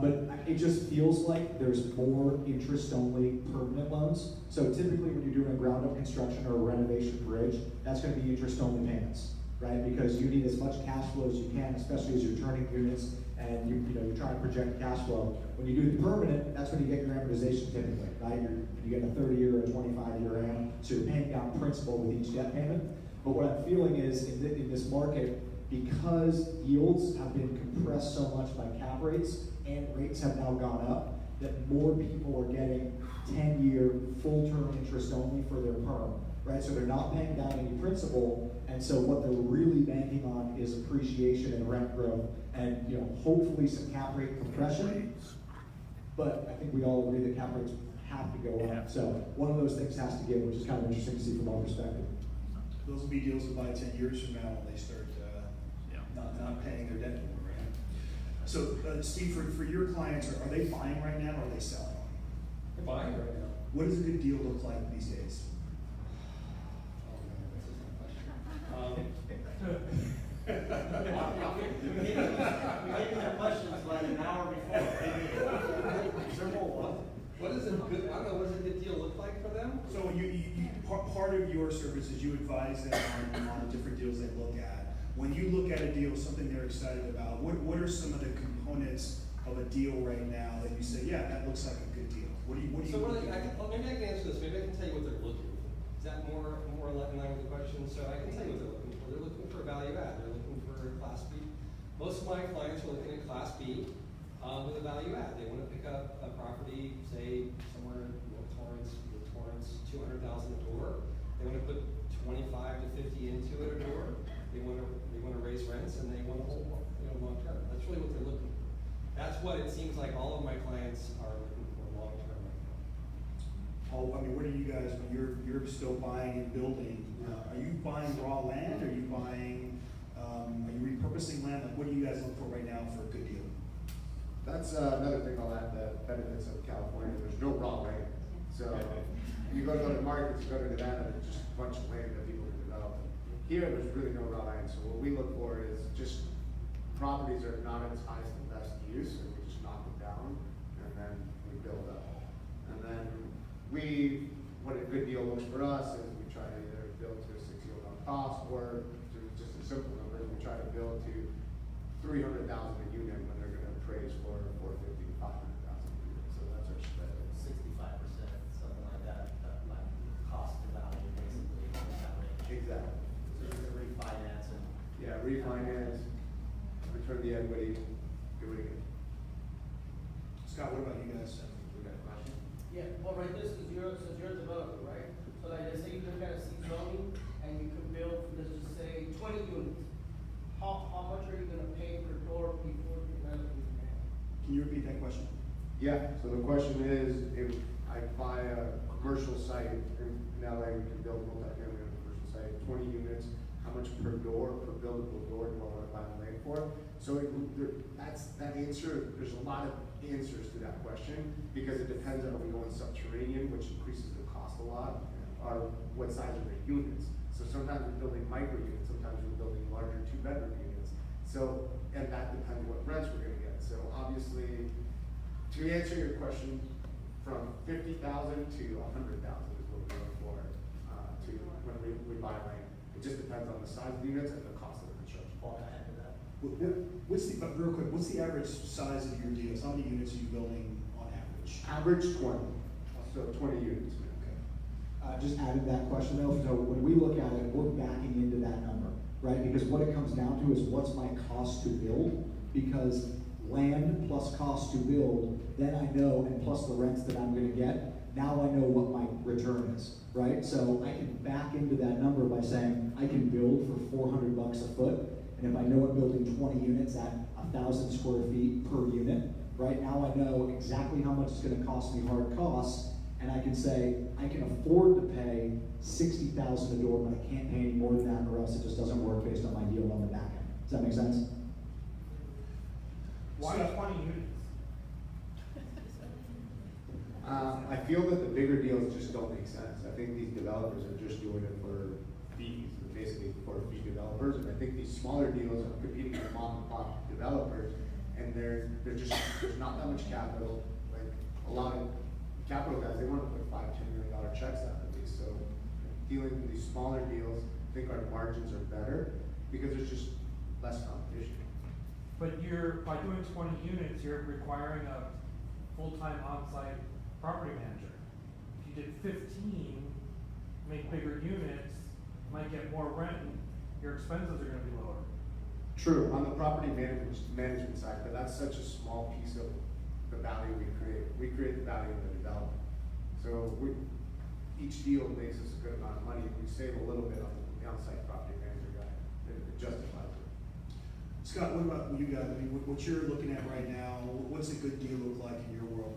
But it just feels like there's more interest-only permanent loans. So typically when you're doing a ground-up construction or a renovation bridge, that's gonna be interest-only payments, right? Because you need as much cash flow as you can, especially as you're turning units and you're trying to project cash flow. When you do the permanent, that's when you get your amortization typically, right? You get a 30-year or a 25-year am, so you're paying down principal with each debt payment. But what I'm feeling is in this market, because yields have been compressed so much by cap rates and rates have now gone up, that more people are getting 10-year full-term interest only for their perm, right? So they're not paying down any principal, and so what they're really banking on is appreciation and rent growth, and hopefully some cap rate compression. But I think we all agree that cap rates have to go up. So one of those things has to give, which is kind of interesting to see from our perspective. Those will be deals to buy 10 years from now when they start not paying their debt anymore, right? So, Steve, for your clients, are they buying right now or are they selling? They're buying right now. What does a good deal look like these days? We gave you the questions like an hour before. What is a good? I don't know. What does a good deal look like for them? So part of your service is you advise them on different deals they look at. When you look at a deal, something they're excited about, what are some of the components of a deal right now that you say, yeah, that looks like a good deal? What do you maybe I can answer this. Maybe I can tell you what they're looking for. Is that more in line with the question? So I can tell you what they're looking for. They're looking for value add. They're looking for Class B. Most of my clients are looking at Class B with a value add. They want to pick up a property, say somewhere in Torrance, $200,000 a door. They want to put 25 to 50 into it a door. They want to raise rents and they want to hold long term. That's really what they're looking for. That's what it seems like all of my clients are looking for long term right now. Paul, I mean, what are you guys, when you're still buying and building, are you buying raw land? Are you buying, are you repurposing land? Like, what do you guys look for right now for a good deal? That's another thing I'll add, the benefits of California. There's no raw land. So you go to other markets, you go to Nevada, there's just a bunch of land that people can develop. Here, there's really no raw land. So what we look for is just properties that are not at its highest and best use, and we just knock them down, and then we build up. And then what a good deal looks for us is we try to either build to a 6 yield on cost, or to just a simple number, we try to build to 300,000 a unit when they're gonna appraise for 450 to 500,000 a unit, so that's our spread. 65%, something like that, like cost to value, basically, in that range. Exactly. So you're gonna refinance and. Yeah, refinance, return the equity, do it again. Scott, what about you guys? We got a question? Yeah, well, right, this is since you're a developer, right? So like, let's say you look at a C zoning and you could build, let's just say 20 units. How much are you gonna pay per door before developing that? Can you repeat that question? Yeah, so the question is, if I buy a commercial site in LA, we can build multifamily on a commercial site, 20 units, how much per door, per buildable door do I wanna buy the land for? So that answer, there's a lot of answers to that question, because it depends on if we go in subterranean, which increases the cost a lot, or what size are the units. So sometimes we're building micro units, sometimes we're building larger 2-bedroom units. So, and that depends what rents we're gonna get. So obviously, to answer your question, from 50,000 to 100,000 is what we're going for, when we buy land. It just depends on the size of the units and the cost of the construction. Paul, can I add to that? Real quick, what's the average size of your deals? How many units are you building on average? Average 20, so 20 units. Just added that question though, so when we look at it, we're backing into that number, right? Because what it comes down to is what's my cost to build? Because land plus cost to build, then I know, and plus the rents that I'm gonna get, now I know what my return is, right? So I can back into that number by saying, I can build for $400 a foot, and if I know I'm building 20 units at 1,000 square feet per unit, right now I know exactly how much it's gonna cost me hard costs, and I can say, I can afford to pay $60,000 a door, but I can't pay any more than that, or else it just doesn't work based on my deal on the back end. Does that make sense? Why 20 units? I feel that the bigger deals just don't make sense. I think these developers are just doing it for fees, basically for fee developers, and I think these smaller deals are competing with mom and pop developers, and there's not that much capital. Like a lot of capital guys, they want to put $5-10 million checks out of these. So dealing with these smaller deals, I think our margins are better because there's just less competition. But by doing 20 units, you're requiring a full-time on-site property manager. If you did 15, make bigger units, might get more rent, your expenses are gonna be lower. True, on the property management side, but that's such a small piece of the value we create. We create the value in the development. So each deal makes us a good amount of money. We save a little bit on the on-site property manager guy. It justifies it. Scott, what about you guys? I mean, what you're looking at right now, what's a good deal look like in your world?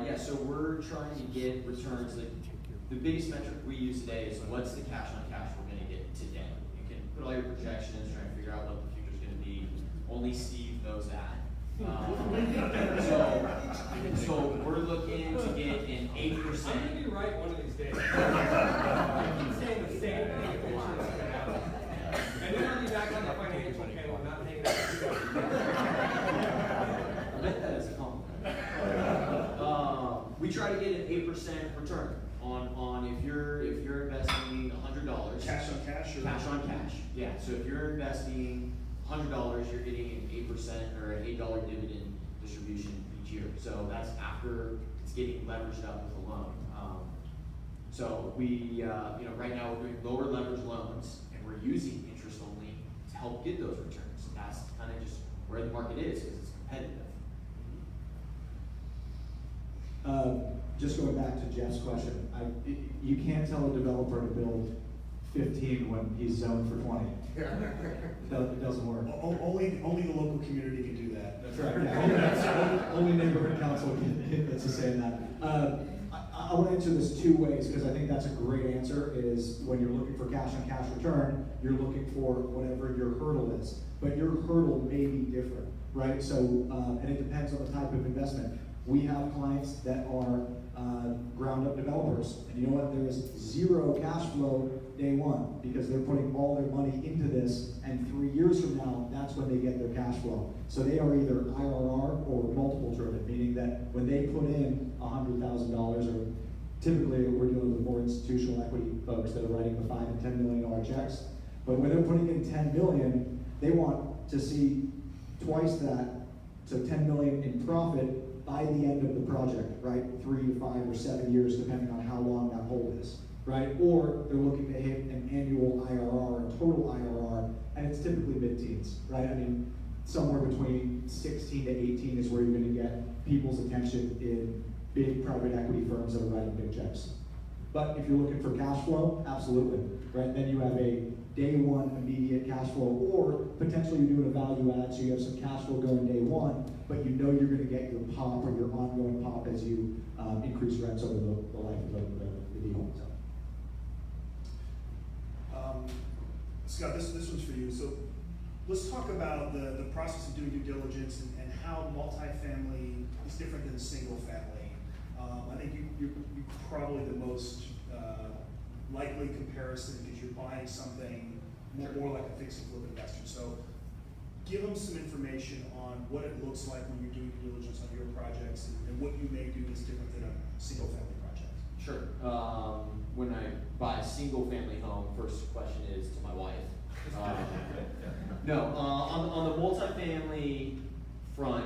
Yeah, so we're trying to get returns. Like the biggest metric we use today is what's the cash on cash we're going to get today. You can put all your projections, try and figure out what the future's going to be. Only Steve knows that. So we're looking to get an 8%. I'm gonna be right one of these days. I keep saying the same thing eventually. And then I'll be back on the financial panel, not hanging I bet that is a compliment. We try to get an 8% return on if you're investing $100. Cash on cash or? Cash on cash, yeah. So if you're investing $100, you're getting an 8% or an $8 dividend distribution each year. So that's after it's getting leveraged up with a loan. So we, right now we're doing lower leverage loans and we're using interest only to help get those returns. That's kind of just where the market is because it's competitive. Just going back to Jeff's question, you can't tell a developer to build 15 when he's zoned for 20. It doesn't work. Only the local community can do that. That's right. Yeah, only neighborhood council gets to say that. I want to answer this two ways because I think that's a great answer. Is when you're looking for cash on cash return, you're looking for whatever your hurdle is, but your hurdle may be different, right? So and it depends on the type of investment. We have clients that are ground up developers, and you know what? There is zero cash flow day one because they're putting all their money into this, and 3 years from now, that's when they get their cash flow. So they are either IRR or multiple driven, meaning that when they put in $100,000, or typically we're dealing with more institutional equity folks that are writing the $5 and $10 million checks, but when they're putting in $10 million, they want to see twice that, so 10 million in profit by the end of the project, right? 3 to 5 or 7 years, depending on how long that hold is, right? Or they're looking to hit an annual IRR, a total IRR, and it's typically mid-teens, right? I mean, somewhere between 16 to 18 is where you're gonna get people's attention in big private equity firms that are writing big checks. But if you're looking for cash flow, absolutely, right? Then you have a day one immediate cash flow, or potentially you're doing a value add, so you have some cash flow going day one, but you know you're gonna get your pop or your ongoing pop as you increase rents over the life of the deal. So. Scott, this one's for you. So let's talk about the process of doing due diligence and how multifamily is different than single family. I think you're probably the most likely comparison because you're buying something more like a fix and flip investor. So give them some information on what it looks like when you're doing due diligence on your projects and what you may do that's different than a single family project. Sure. When I buy a single family home, first question is to my wife. No, on the multifamily front,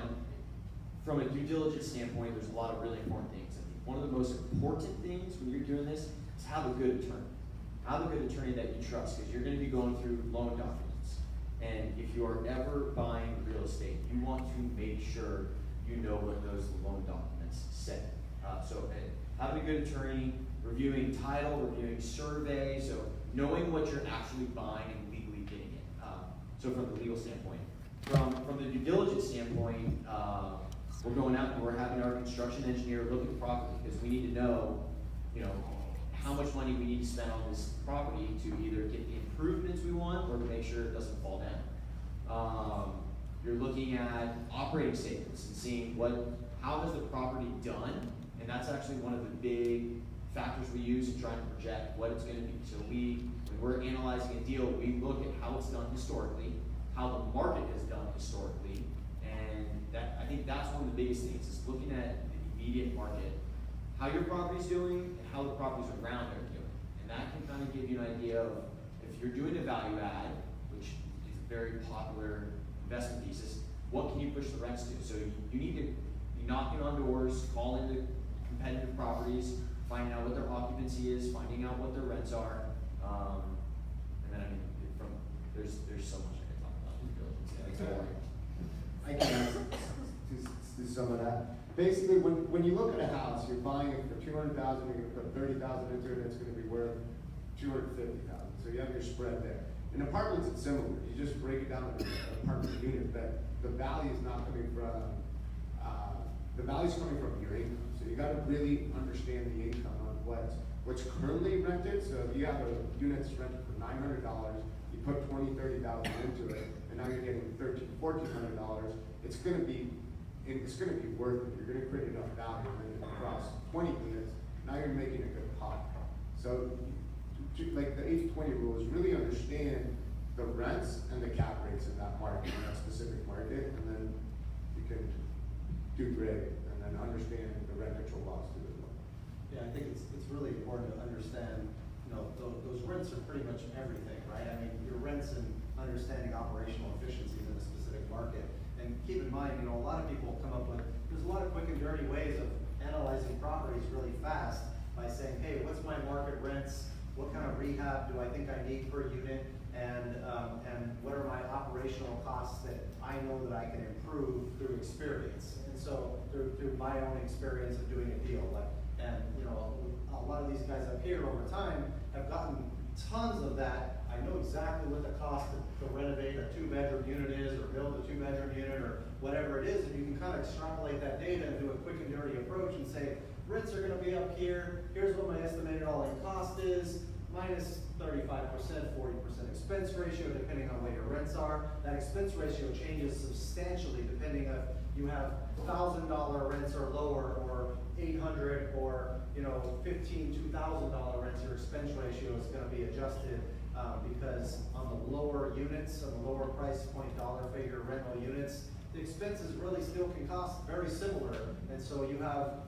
from a due diligence standpoint, there's a lot of really important things. I think one of the most important things when you're doing this is have a good attorney. Have a good attorney that you trust, because you're going to be going through loan documents. And if you are ever buying real estate, you want to make sure you know what those loan documents say. So having a good attorney, reviewing title, reviewing survey, so knowing what you're actually buying and legally getting it. So from the legal standpoint. From the due diligence standpoint, we're going out and we're having our construction engineer look at the property, because we need to know, how much money we need to spend on this property to either get the improvements we want or to make sure it doesn't fall down. You're looking at operating statements and seeing how has the property done, and that's actually one of the big factors we use in trying to project what it's going to be. So when we're analyzing a deal, we look at how it's done historically, how the market has done historically, and I think that's one of the biggest things, is looking at the immediate market, how your property's doing, and how the properties around it are doing. And that can kind of give you an idea of, if you're doing a value add, which is a very popular investment thesis, what can you push the rents to? So you need to be knocking on doors, calling the competitive properties, finding out what their occupancy is, finding out what their rents are, and then there's so much I can talk about due diligence. I can add to some of that. Basically, when you look at a house, you're buying it for $200,000, you're gonna put $30,000 into it, and it's gonna be worth $250,000. So you have your spread there. In apartments, it's similar. You just break it down into apartment units, but the value is not coming from, the value's coming from your income. So you gotta really understand the income on what's currently rented. So if you have a unit that's rented for $900, you put $20,000, $30,000 into it, and now you're getting $1,300, $1,400, it's gonna be worth it. You're gonna create enough value, and across 20 units, now you're making a good pop. So like the 80-20 rule is really understand the rents and the cap rates in that market, in that specific market, and then you can do great, and then understand the rent control laws too as well. Yeah, I think it's really important to understand, those rents are pretty much everything, right? I mean, your rents and understanding operational efficiencies in a specific market. And keep in mind, a lot of people come up with, there's a lot of quick and dirty ways of analyzing properties really fast by saying, hey, what's my market rents? What kind of rehab do I think I need per unit? And what are my operational costs that I know that I can improve through experience? And so through my own experience of doing a deal, a lot of these guys up here over time have gotten tons of that. I know exactly what the cost to renovate a 2-bedroom unit is, or build a 2-bedroom unit, or whatever it is, and you can kind of extrapolate that data and do a quick and dirty approach and say, rents are going to be up here, here's what my estimated all-in cost is, minus 35%, 40% expense ratio, depending on what your rents are. That expense ratio changes substantially depending if you have $1,000 rents or lower, or $800, or $1,500, $2,000 rents. Your expense ratio is going to be adjusted because on the lower units, on the lower price point dollar figure rental units, the expenses really still can cost very similar, and so you have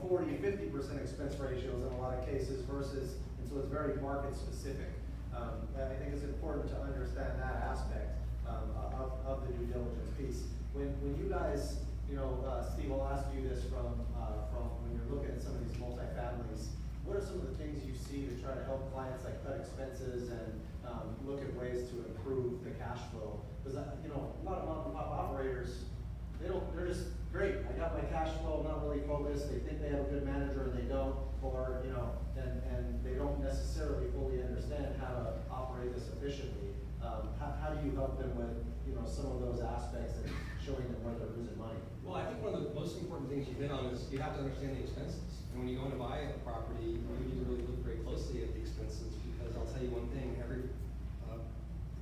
40 to 50% expense ratios in a lot of cases versus. So it's very market specific. I think it's important to understand that aspect of the due diligence piece. when you guys, Steve, I'll ask you this from when you're looking at some of these multifamilies, what are some of the things you see to try to help clients like cut expenses and look at ways to improve the cash flow? Because a lot of mom and pop operators, they're just great. I got my cash flow, I'm not really focused. They think they have a good manager and they don't, or and they don't necessarily fully understand how to operate this efficiently. How do you help them with some of those aspects and showing them where they're losing money? Well, I think one of the most important things you hit on is you have to understand the expenses. And when you go in to buy a property, you need to really look very closely at the expenses, because I'll tell you one thing, every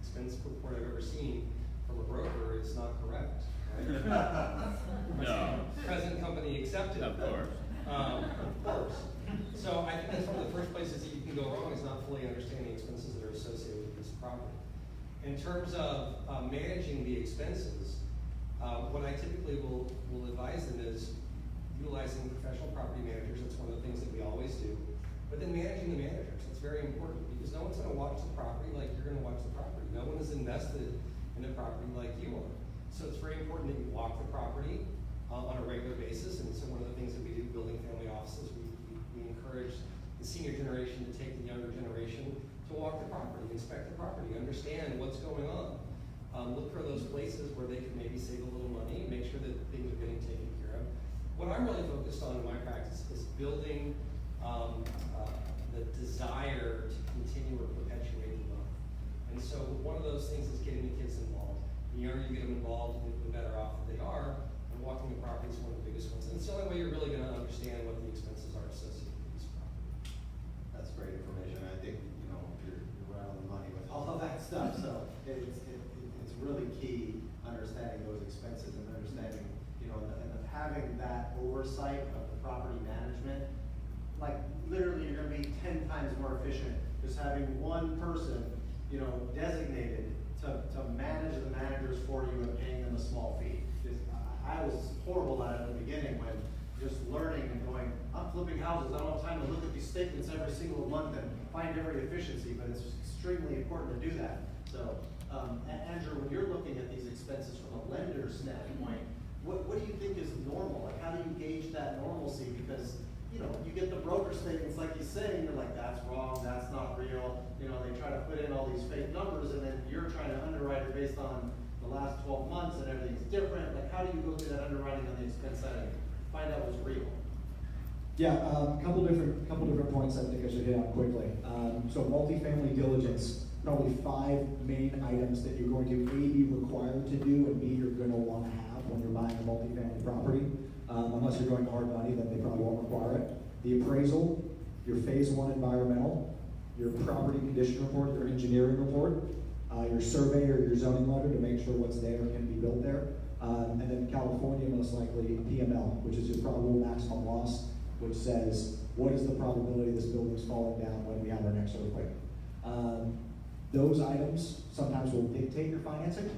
expense report I've ever seen from a broker is not correct. Right? No. Present company accepted. Of course. Of course. So I think that's one of the first places that you can go wrong, is not fully understanding the expenses that are associated with this property. In terms of managing the expenses, what I typically will advise them is utilizing professional property managers. That's one of the things that we always do. But then managing the managers, that's very important, because no one's going to watch the property like you're going to watch the property. No one is invested in the property like you are. So it's very important that you walk the property on a regular basis. And so one of the things that we do building family offices, we encourage the senior generation to take the younger generation to walk the property, inspect the property, understand what's going on. Look for those places where they can maybe save a little money and make sure that things are getting taken care of. What I'm really focused on in my practice is building the desire to continue or perpetuate the wealth. And so one of those things is getting the kids involved. The younger you get them involved, the better off that they are. And walking the property is one of the biggest ones. And it's the only way you're really going to understand what the expenses are associated with this property. That's great information. I think, you're right on the money with all of that stuff. So it's really key understanding those expenses and understanding, and having that oversight of the property management. Like literally you're gonna be 10 times more efficient just having one person, designated to manage the managers for you and paying them a small fee. I was horrible at it in the beginning when just learning and going, I'm flipping houses, I don't have time to look at these statements every single month and find every efficiency, but it's extremely important to do that. So, Andrew, when you're looking at these expenses from a lender's standpoint, what do you think is normal? Like, how do you gauge that normalcy? Because, you get the broker statements like he's saying, you're like, that's wrong, that's not real. They try to put in all these fake numbers, and then you're trying to underwrite it based on the last 12 months and everything's different. Like, how do you go through that underwriting on the expense side and find out what's real? Yeah, a couple different points I think I should hit on quickly. So multifamily diligence, probably 5 main items that you're going to A, be required to do, and B, you're going to want to have when you're buying a multifamily property. Unless you're going hard money, then they probably won't require it. The appraisal, your phase 1 environmental, your property condition report, your engineering report, your survey or your zoning letter to make sure what's there can be built there. And then California, most likely, PML, which is your probable maximum loss, which says, what is the probability this building's falling down when we have our next earthquake? Those items sometimes will dictate your financing.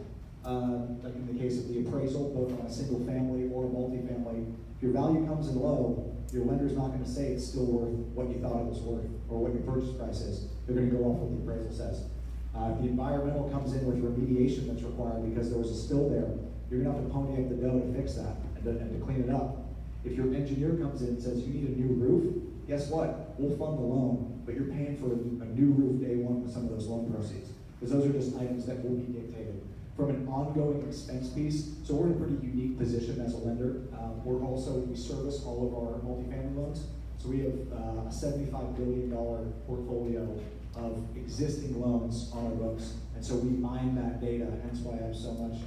Like in the case of the appraisal, both on a single family or a multifamily, if your value comes in low, your lender's not going to say it's still worth what you thought it was worth or what your purchase price is. They're going to go off what the appraisal says. If the environmental comes in with remediation that's required because there was a spill there, you're going to have to pony up the dough to fix that and to clean it up. If your engineer comes in and says you need a new roof, guess what? We'll fund the loan, but you're paying for a new roof day one with some of those loan proceeds. Because those are just items that will be dictated. From an ongoing expense piece, so we're in a pretty unique position as a lender. We service all of our multifamily loans. So we have a $75 billion portfolio of existing loans on our books. And so we mine that data, hence why I have so much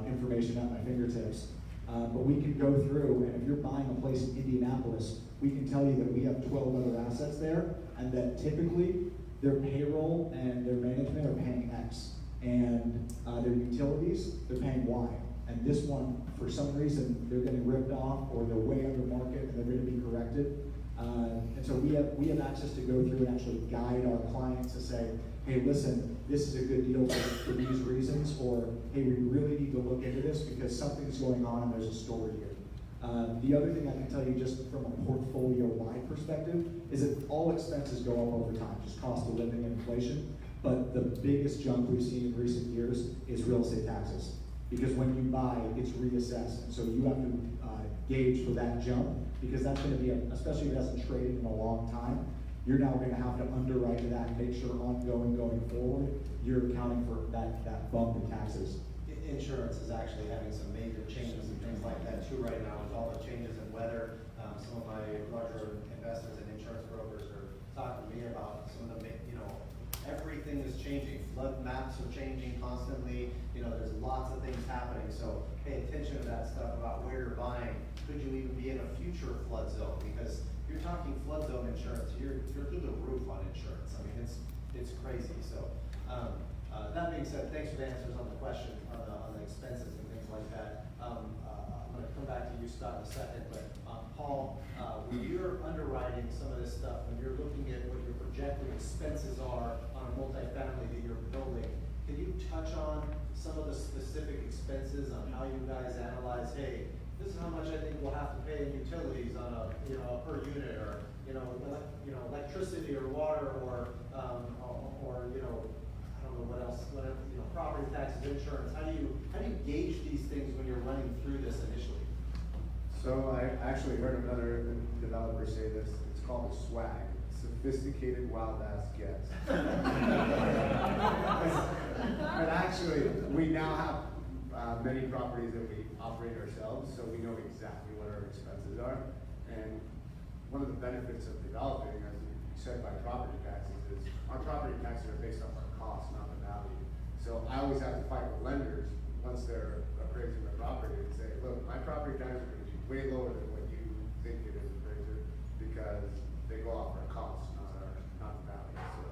information at my fingertips. But we can go through, and if you're buying a place in Indianapolis, we can tell you that we have 12 other assets there, and that typically their payroll and their management are paying X. And their utilities, they're paying Y. And this one, for some reason, they're getting ripped off or they're way under market and they're going to be corrected. And so we have access to go through and actually guide our clients to say, hey, listen, this is a good deal for these reasons, or hey, we really need to look into this because something's going on and there's a story here. The other thing I can tell you just from a portfolio-wide perspective is that all expenses go up over time, just cost of living and inflation. But the biggest jump we've seen in recent years is real estate taxes. Because when you buy, it's reassessed, and so you have to gauge for that jump, because that's gonna be, especially if it hasn't traded in a long time, you're now gonna have to underwrite that, make sure ongoing, going forward, you're accounting for that bump in taxes. Insurance is actually having some major changes and things like that too right now, with all the changes in weather. Some of my larger investors and insurance brokers are talking to me about some of the, everything is changing. Flood maps are changing constantly. There's lots of things happening, so pay attention to that stuff about where you're buying. Could you even be in a future flood zone? Because if you're talking flood zone insurance, you're through the roof on insurance. I mean, it's crazy. So, that being said, thanks for the answers on the question on the expenses and things like that. I'm going to come back to you, Scott, in a second. But Paul, when you're underwriting some of this stuff, when you're looking at what your projected expenses are on a multifamily that you're building, can you touch on some of the specific expenses on how you guys analyze? Hey, this is how much I think we'll have to pay in utilities on a per unit, or electricity or water, or I don't know what else, property taxes, insurance. How do you gauge these things when you're running through this initially? So I actually heard another developer say this. It's called a swag, sophisticated wild ass guess. But actually, we now have many properties that we operate ourselves, so we know exactly what our expenses are. And one of the benefits of developing, as you said, by property taxes, is our property taxes are based off our cost, not the value. So I always have to fight with lenders once they're appraising the property and say, look, my property taxes are going to be way lower than what you think it is, appraiser, because they go off our costs, not the value. So.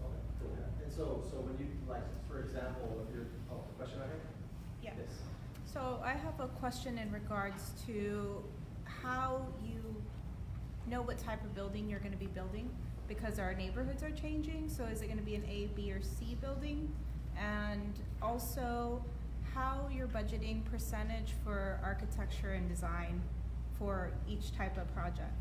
Okay, cool. And so when you, like, for example, if you're, question right here? Yeah. Yes. So I have a question in regards to how you know what type of building you're gonna be building, because our neighborhoods are changing. So is it gonna be an A, B, or C building? And also how you're budgeting percentage for architecture and design for each type of project.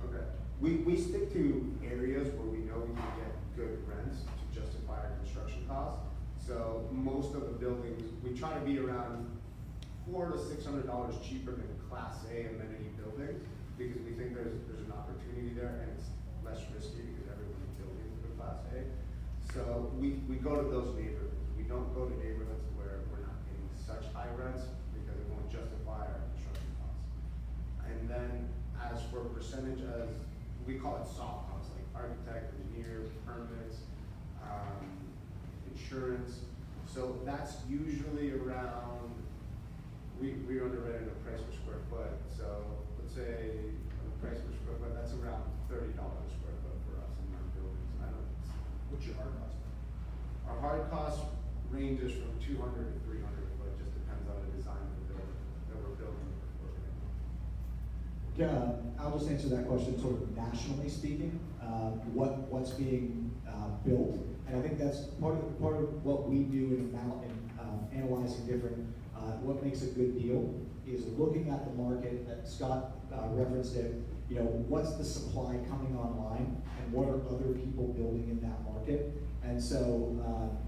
Okay. We stick to areas where we know we can get good rents to justify our construction costs. So most of the buildings, we try to be around $400 to $600 cheaper than Class A amenity buildings, because we think there's an opportunity there, and it's less risky because everyone's building for Class A. So we go to those neighborhoods. We don't go to neighborhoods where we're not getting such high rents because it won't justify our construction costs. And then as for percentage, as we call it soft costs, like architect, engineer, permits, insurance. So that's usually around, we underwrite a price per square foot. So let's say the price per square foot, that's around $30 a square foot for us in our buildings. What's your hard cost? Our hard cost ranges from 200 to 300 a foot, just depends on the design of the building that we're building. Yeah, I'll just answer that question sort of nationally speaking, what's being built. And I think that's part of what we do in analyzing different, what makes a good deal is looking at the market, that Scott referenced it, what's the supply coming online and what are other people building in that market. And so,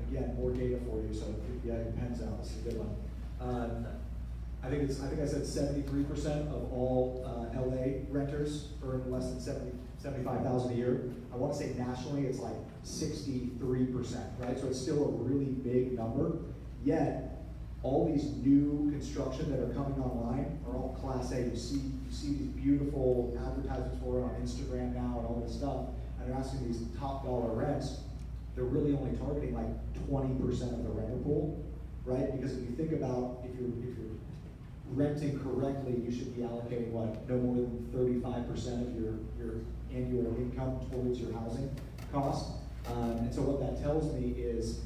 again, more data for you, so yeah, it depends out, this is a good one. I think I said 73% of all LA renters earn less than $75,000 a year. I want to say nationally it's like 63%, right? So it's still a really big number. Yet all these new construction that are coming online are all Class A. You see these beautiful advertisements for it on Instagram now and all this stuff, and they're asking these top dollar rents. They're really only targeting like 20% of the renter pool, right? Because if you think about if you're renting correctly, you should be allocating what, no more than 35% of your annual income towards your housing cost. And so what that tells me is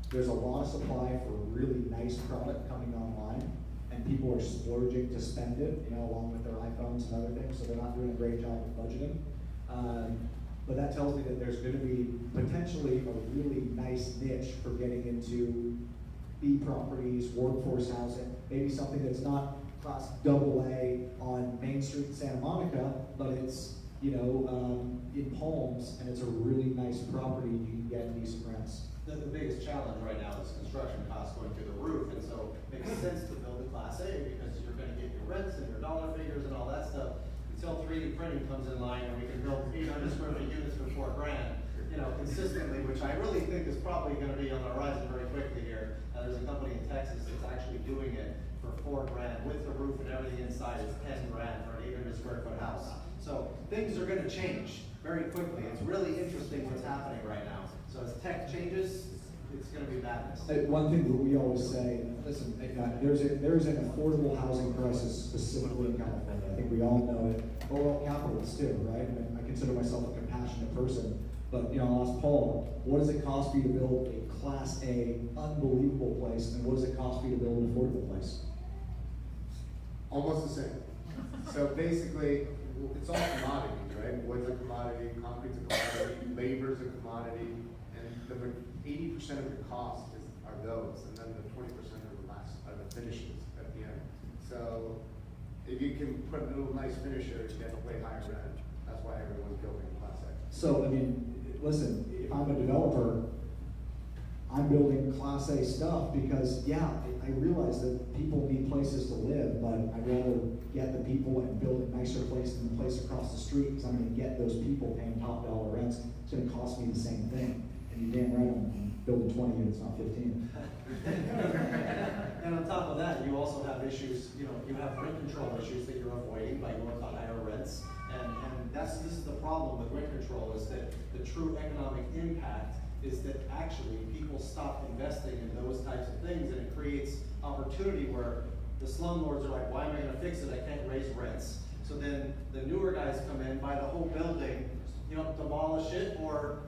there's a lot of supply for really nice product coming online, and people are splurging to spend it, along with their iPhones and other things, so they're not doing a great job of budgeting. But that tells me that there's going to be potentially a really nice niche for getting into B properties, workforce housing, maybe something that's not class AA on Main Street in Santa Monica, but it's, in homes and it's a really nice property, you can get decent rents. The biggest challenge right now is construction costs going through the roof, and so it makes sense to build a Class A because you're gonna get your rents and your dollar figures and all that stuff. Until 3D printing comes in line and we can build 800 square foot units for $4,000, you know, consistently, which I really think is probably gonna be on the horizon very quickly here. There's a company in Texas that's actually doing it for $4,000 with the roof and everything inside. It's $10,000 for an 800 square foot house. So things are gonna change very quickly. It's really interesting what's happening right now. So as tech changes, it's gonna be madness. One thing that we always say, listen, there's an affordable housing crisis specifically in California. I think we all know it. But we're all capitalists too, right? I consider myself a compassionate person. But, you know, I'll ask Paul, what does it cost for you to build a Class A unbelievable place, and what does it cost for you to build an affordable place? Almost the same. So basically, it's all commodities, right? Wood's a commodity, concrete's a commodity, labor's a commodity, and the 80% of your cost are those, and then the 20% are the finishes at the end. So if you can put a little nice finisher, you get a way higher rent. That's why everyone's building Class A. So, I mean, listen, if I'm a developer, I'm building Class A stuff because, yeah, I realize that people need places to live, but I'd rather get the people and build a nicer place than the place across the street, because I'm gonna get those people paying top dollar rents. It's gonna cost me the same thing. And you're damn right, I'm building 20 units, not 15. And on top of that, you also have issues, you know, you have rent control issues that you're avoiding by going to higher rents. And this is the problem with rent control, is that the true economic impact is that actually people stop investing in those types of things, and it creates opportunity where the slumlords are like, why am I gonna fix it? I can't raise rents. So then the newer guys come in, buy the whole building, you know, demolish it or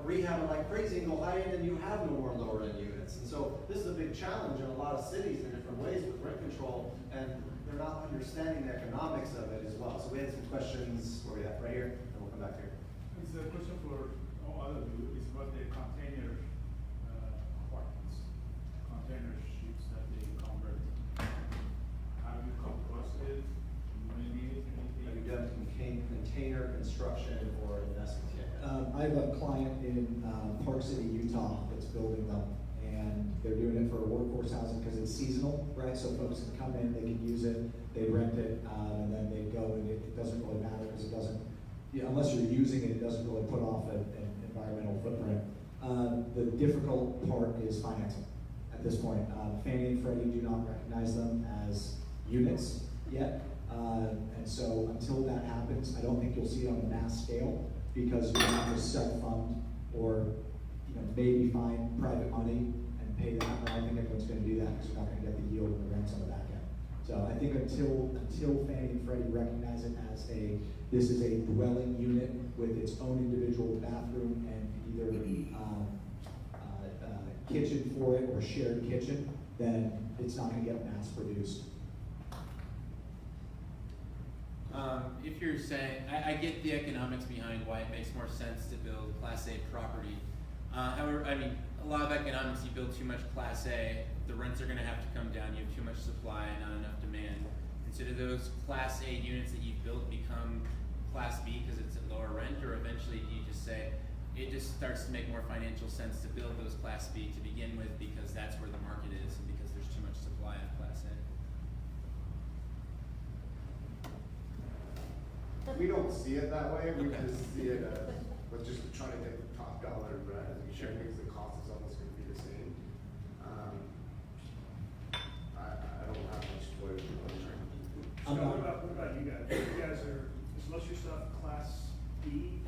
rehab it like crazy and go high end, and you have no more lower end units. And so this is a big challenge in a lot of cities in different ways with rent control, and they're not understanding the economics of it as well. So we had some questions, where we at, right here, and we'll come back here. It's a question for all of you, is about the container apartments, container ships that they convert. Have you come across it? Maybe Have you done container construction or investments yet? I have a client in Park City, Utah that's building them, and they're doing it for workforce housing because it's seasonal, right? So folks can come in, they can use it, they rent it, and then they go, and it doesn't really matter because it doesn't, unless you're using it, it doesn't really put off an environmental footprint. The difficult part is financing at this point. Fannie and Freddie do not recognize them as units yet. And so until that happens, I don't think you'll see it on a mass scale, because you have to self-fund or maybe find private money and pay that. And I don't think everyone's going to do that because you're not going to get the yield and the rents on the back end. So I think until Fannie and Freddie recognize it as this is a dwelling unit with its own individual bathroom and either kitchen for it or shared kitchen, then it's not going to get mass produced. If you're saying, I get the economics behind why it makes more sense to build Class A property. However, I mean, a lot of economics, you build too much Class A, the rents are gonna have to come down, you have too much supply and not enough demand. And so do those Class A units that you've built become Class B because it's a lower rent, or eventually do you just say, it just starts to make more financial sense to build those Class B to begin with because that's where the market is and because there's too much supply of Class A? We don't see it that way. We just see it as, let's just try to get the top dollar rent. Sure. Because the cost is almost going to be the same. I don't have much to worry about. What about you guys? You guys is most of your stuff Class B?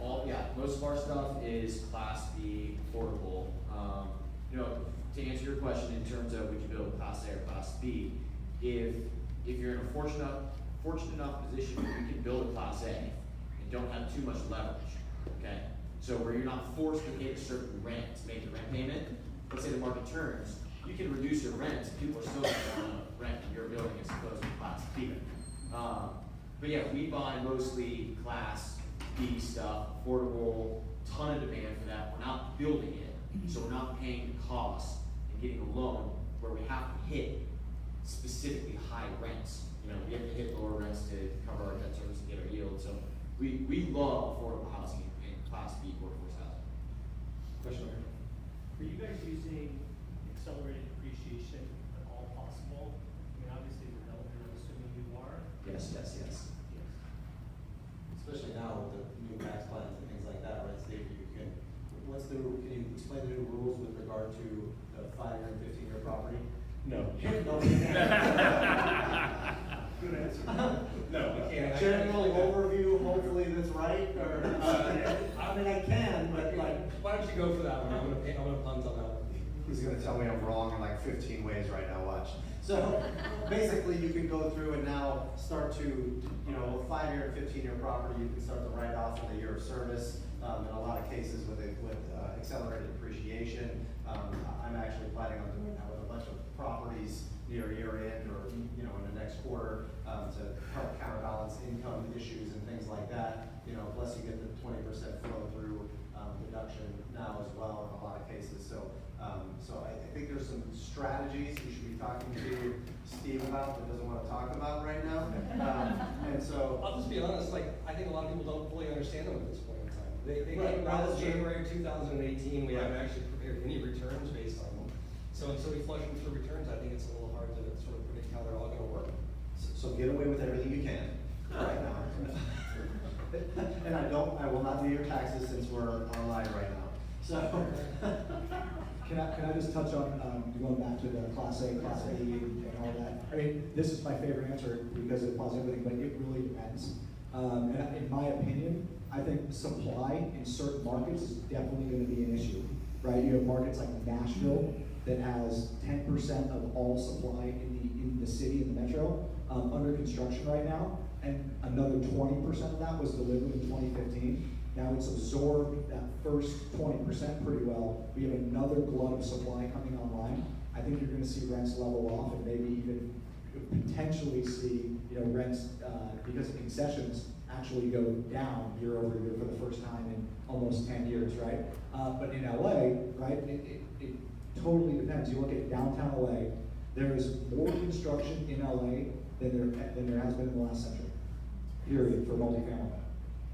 Most of our stuff is Class B affordable. To answer your question in terms of would you build a Class A or Class B, if you're in a fortunate enough position where you can build a Class A and don't have too much leverage, okay? So where you're not forced to hit a certain rent to make the rent payment, let's say the market turns, you can reduce your rent, people are still going to want to rent in your building as opposed to Class B. But yeah, we buy mostly Class B stuff, affordable, ton of demand for that. We're not building it, so we're not paying the cost and getting a loan where we have to hit specifically high rents. We have to hit lower rents to cover our debt service and get our yield. So we love affordable housing Class B workforce housing. Question over here. Are you guys using accelerated depreciation at all possible? I mean, obviously, developer, I'm assuming you are. Yes, yes, yes. Yes. Especially now with the new tax plans and things like that, right, Steve, you can, can you explain the new rules with regard to the 5-year and 15-year property? No. No. Good answer. No, I can't. General overview, hopefully that's right, or, I mean, I can, but like. Why don't you go for that one? I'm gonna punt on that one. He's gonna tell me I'm wrong in like 15 ways right now, watch. So, basically, you can go through and now start to, you know, a 5-year and 15-year property, you can start to write off in the year of service, in a lot of cases with accelerated depreciation. I'm actually planning on doing that with a bunch of properties near year end or, you know, in the next quarter, to help counterbalance income issues and things like that. You know, plus you get the 20% flow through, deduction now as well in a lot of cases. So, I think there's some strategies you should be talking to Steve about that doesn't want to talk about right now. And so. I'll just be honest, like, I think a lot of people don't fully understand them at this point in time. They Right, came out that's in true. January 2018, we haven't actually prepared any returns based on them. So until we flush them through returns, I think it's a little hard to sort of predict how they're all gonna work. So get away with everything you can right now. And I will not do your taxes since we're online right now. So. Can I just touch on, going back to the Class A, Class B, and all that? I mean, this is my favorite answer because it applies to everything, but it really depends. And in my opinion, I think supply in certain markets is definitely gonna be an issue, right? You have markets like Nashville that has 10% of all supply in the city, in the metro, under construction right now, and another 20% of that was delivered in 2015. Now it's absorbed that first 20% pretty well. We have another glut of supply coming online. I think you're gonna see rents level off and maybe even potentially see, you know, rents, because of concessions, actually go down year over year for the first time in almost 10 years, right? But in LA, right, it totally depends. You look at downtown LA, there is more construction in LA than there has been in the last century, period, for multifamily.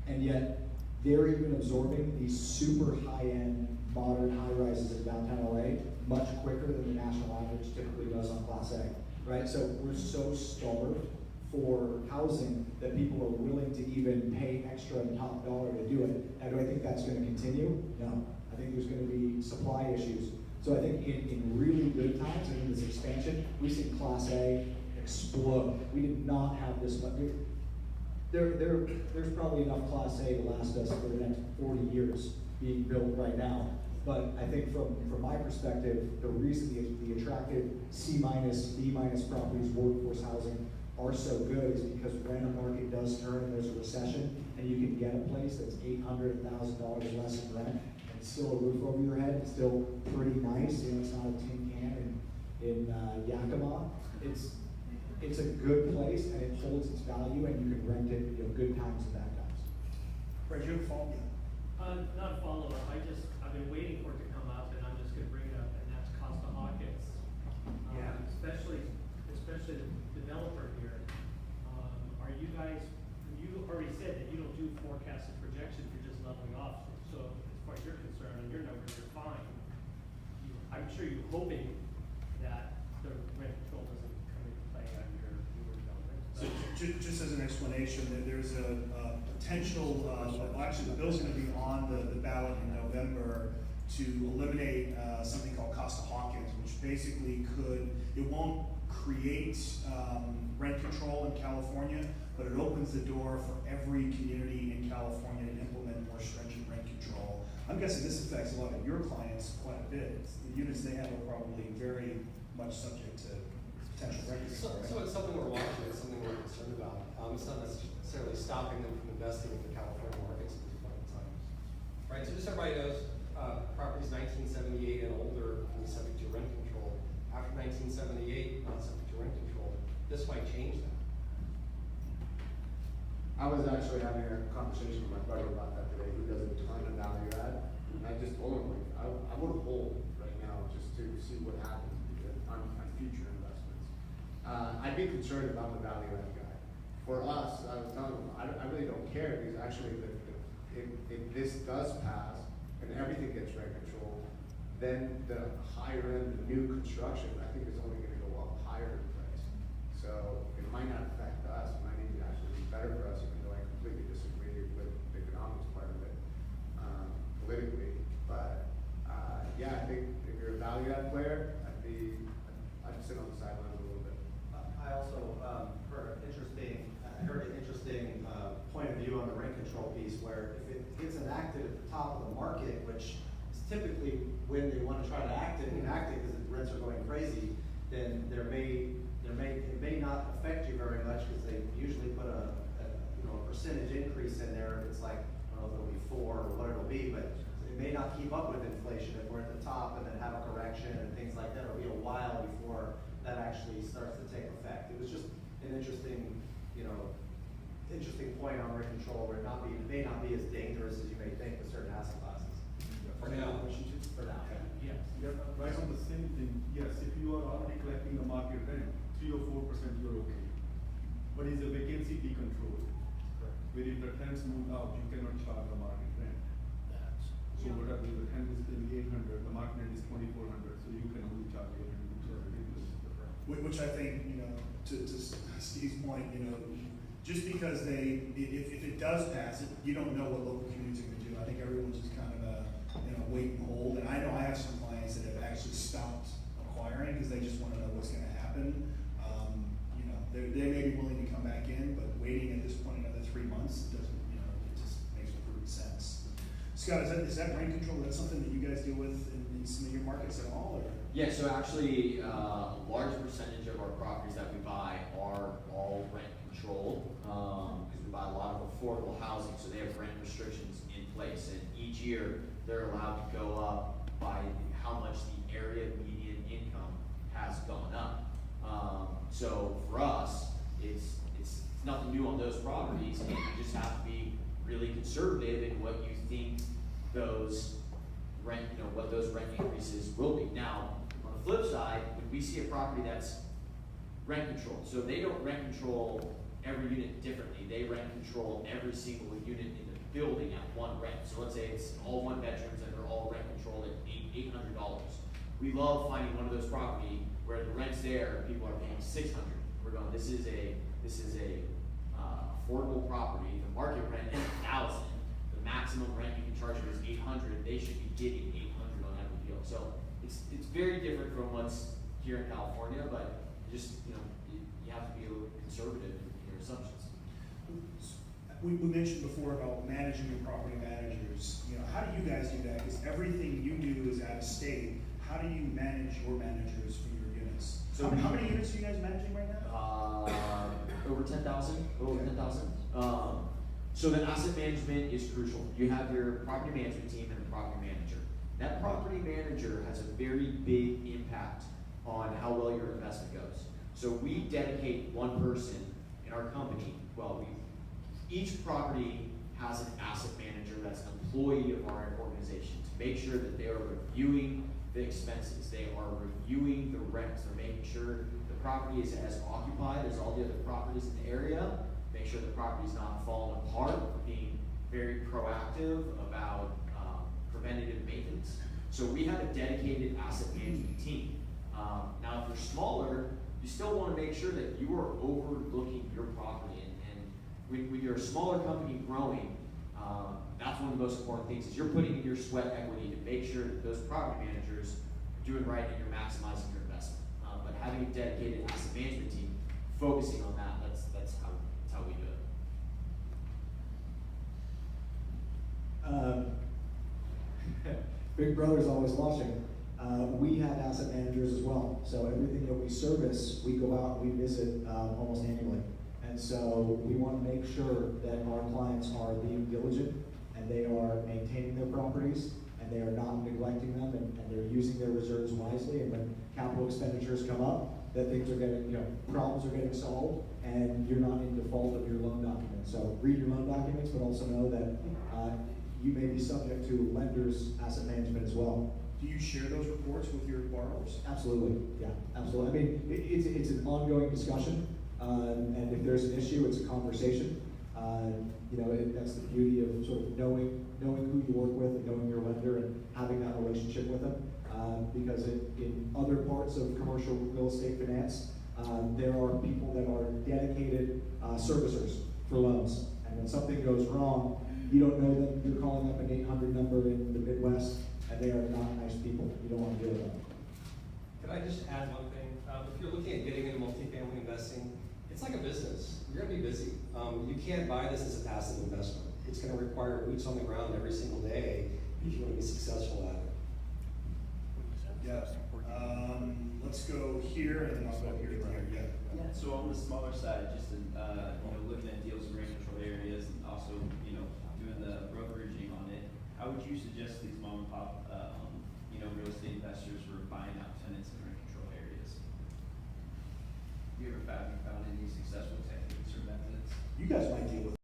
And yet, they're even absorbing these super high-end, modern high-rises in downtown LA much quicker than the national average typically does on Class A, right? So we're so starved for housing that people are willing to even pay extra and top dollar to do it. Now, do I think that's gonna continue? No. I think there's gonna be supply issues. So I think in really good times, in this expansion, we see Class A explode. We did not have this much. There's probably enough Class A to last us for the next 40 years being built right now. But I think from my perspective, the reason the attractive C-, B- properties, workforce housing, are so good is because when a market does turn and there's a recession, and you can get a place that's $800, $1,000 less in rent, and still a roof over your head, and still pretty nice, you know, it's not a tin can in Yakima. It's a good place and it holds its value and you can rent it, you know, good times and bad times. Fred, you have a follow-up? Not a follow-up, I've been waiting for it to come up, and I'm just gonna bring it up, and that's Costa-Hawkins. Yeah. Especially the developer here. Are you guys, you already said that you don't do forecasted projections, you're just leveling off. So as far as you're concerned, and your numbers are fine, I'm sure you're hoping that the rent control doesn't come into play on your newer development. So just as an explanation, there's a potential, actually the bill's gonna be on the ballot in November to eliminate something called Costa-Hawkins, which basically it won't create rent control in California, but it opens the door for every community in California to implement more stringent rent control. I'm guessing this affects a lot of your clients quite a bit. The units they have are probably very much subject to potential rent control, right? So it's something we're watching, it's something we're concerned about. It's not necessarily stopping them from investing in the California markets at this point in time. Right, so just so everybody knows, properties 1978 and older can be subject to rent control. After 1978, not subject to rent control. This might change that. I was actually having a conversation with my brother about that today. He does a ton of value add. And I just told him, like, I would hold right now just to see what happens on future investments. I'd be concerned about the value add guy. For us, I was telling him, I really don't care because actually it this does pass and everything gets rent controlled, then the higher end, the new construction, I think is only gonna go up higher in price. So it might not affect us, it might even actually be better for us, even though I completely disagree with the economics part of it, politically. But, yeah, I think if you're a value add player, I'd sit on the sidelines a little bit. I also heard an interesting point of view on the rent control piece, where if it gets enacted at the top of the market, which is typically when they want to try to enact it because the rents are going crazy, then it may not affect you very much, because they usually put a percentage increase in there. If it's like, I don't know if it'll be 4 or what it'll be, but it may not keep up with inflation if we're at the top and then have a correction and things like that. It'll be a while before that actually starts to take effect. It was just an interesting point on rent control, where it may not be as dangerous as you may think with certain asset classes. For now. For now. Yes. Yeah, right on the same thing, yes, if you are already collecting the market rent, 3 or 4%, you're okay. But is the vacancy decontrolled? Correct. Where if the tenants move out, you cannot charge the market rent. So whatever, the tenant is paying 800, the market rent is 2,400, so you can only charge 800, which is ridiculous. Which I think, to Steve's point, just because if it does pass, you don't know what local communities are gonna do. I think everyone's just kind of wait and hold. And I know I have some clients that have actually stopped acquiring because they just wanna know what's gonna happen. They may be willing to come back in, but waiting at this point another 3 months doesn't, it just makes no prudent sense. Scott, is that rent control? Is that something that you guys deal with in some of your markets at all, or? Yeah, so actually, a large percentage of our properties that we buy are all rent controlled, because we buy a lot of affordable housing, so they have rent restrictions in place, and each year, they're allowed to go up by how much the area median income has gone up. So for us, it's nothing new on those properties, and you just have to be really conservative in what you think those rent increases will be. Now, on the flip side, when we see a property that's rent controlled, so they don't rent control every unit differently, they rent control every single unit in the building at one rent. So let's say it's all 1 bedrooms and they're all rent controlled at $800. We love finding one of those property where the rent's there, people are paying $600. We're going, this is a affordable property. The market rent is $1,000. The maximum rent you can charge is $800. They should be getting $800 on every deal. So it's very different from what's here in California, but just you have to be a little conservative in your assumptions. We mentioned before about managing your property managers. How do you guys do that? Because everything you do is out of state. How do you manage your managers for your units? So how many units are you guys managing right now? Over 10,000. Over 10,000. So the asset management is crucial. You have your property management team and the property manager. That property manager has a very big impact on how well your investment goes. So we dedicate one person in our company. Well, each property has an asset manager that's an employee of our organization to make sure that they are reviewing the expenses, they are reviewing the rents, they're making sure the property is as occupied as all the other properties in the area, make sure the property is not falling apart, being very proactive about preventative maintenance. So we have a dedicated asset management team. Now, if you're smaller, you still want to make sure that you are overlooking your property. And when you're a smaller company growing, that's one of the most important things is you're putting in your sweat equity to make sure that those property managers are doing right and you're maximizing your investment. But having a dedicated asset management team focusing on that, that's how we do it. Big Brother's always watching. We have asset managers as well. So everything that we service, we go out and we visit almost annually. And so we want to make sure that our clients are being diligent and they are maintaining their properties and they are not neglecting them and they're using their reserves wisely. And when capital expenditures come up, that things are getting, problems are getting solved and you're not in default of your loan documents. So read your loan documents, but also know that you may be subject to lenders' asset management as well. Do you share those reports with your borrowers? Absolutely, yeah, absolutely. I mean, it's an ongoing discussion. And if there's an issue, it's a conversation. That's the beauty of sort of knowing who you work with and knowing your lender and having that relationship with them. Because in other parts of commercial real estate finance, there are people that are dedicated servicers for loans. And when something goes wrong, you don't know them, you're calling up an 800 number in the Midwest, and they are not nice people. You don't want to deal with them. Can I just add one thing? If you're looking at getting into multifamily investing, it's like a business. You're gonna be busy. You can't buy this as a passive investment. It's gonna require boots on the ground every single day if you wanna be successful at it. Yeah, let's go here and then I'll go here. Yeah. So on the smaller side, just looking at deals in rent control areas and also, doing the brokeraging on it, how would you suggest these mom and pop, real estate investors were buying out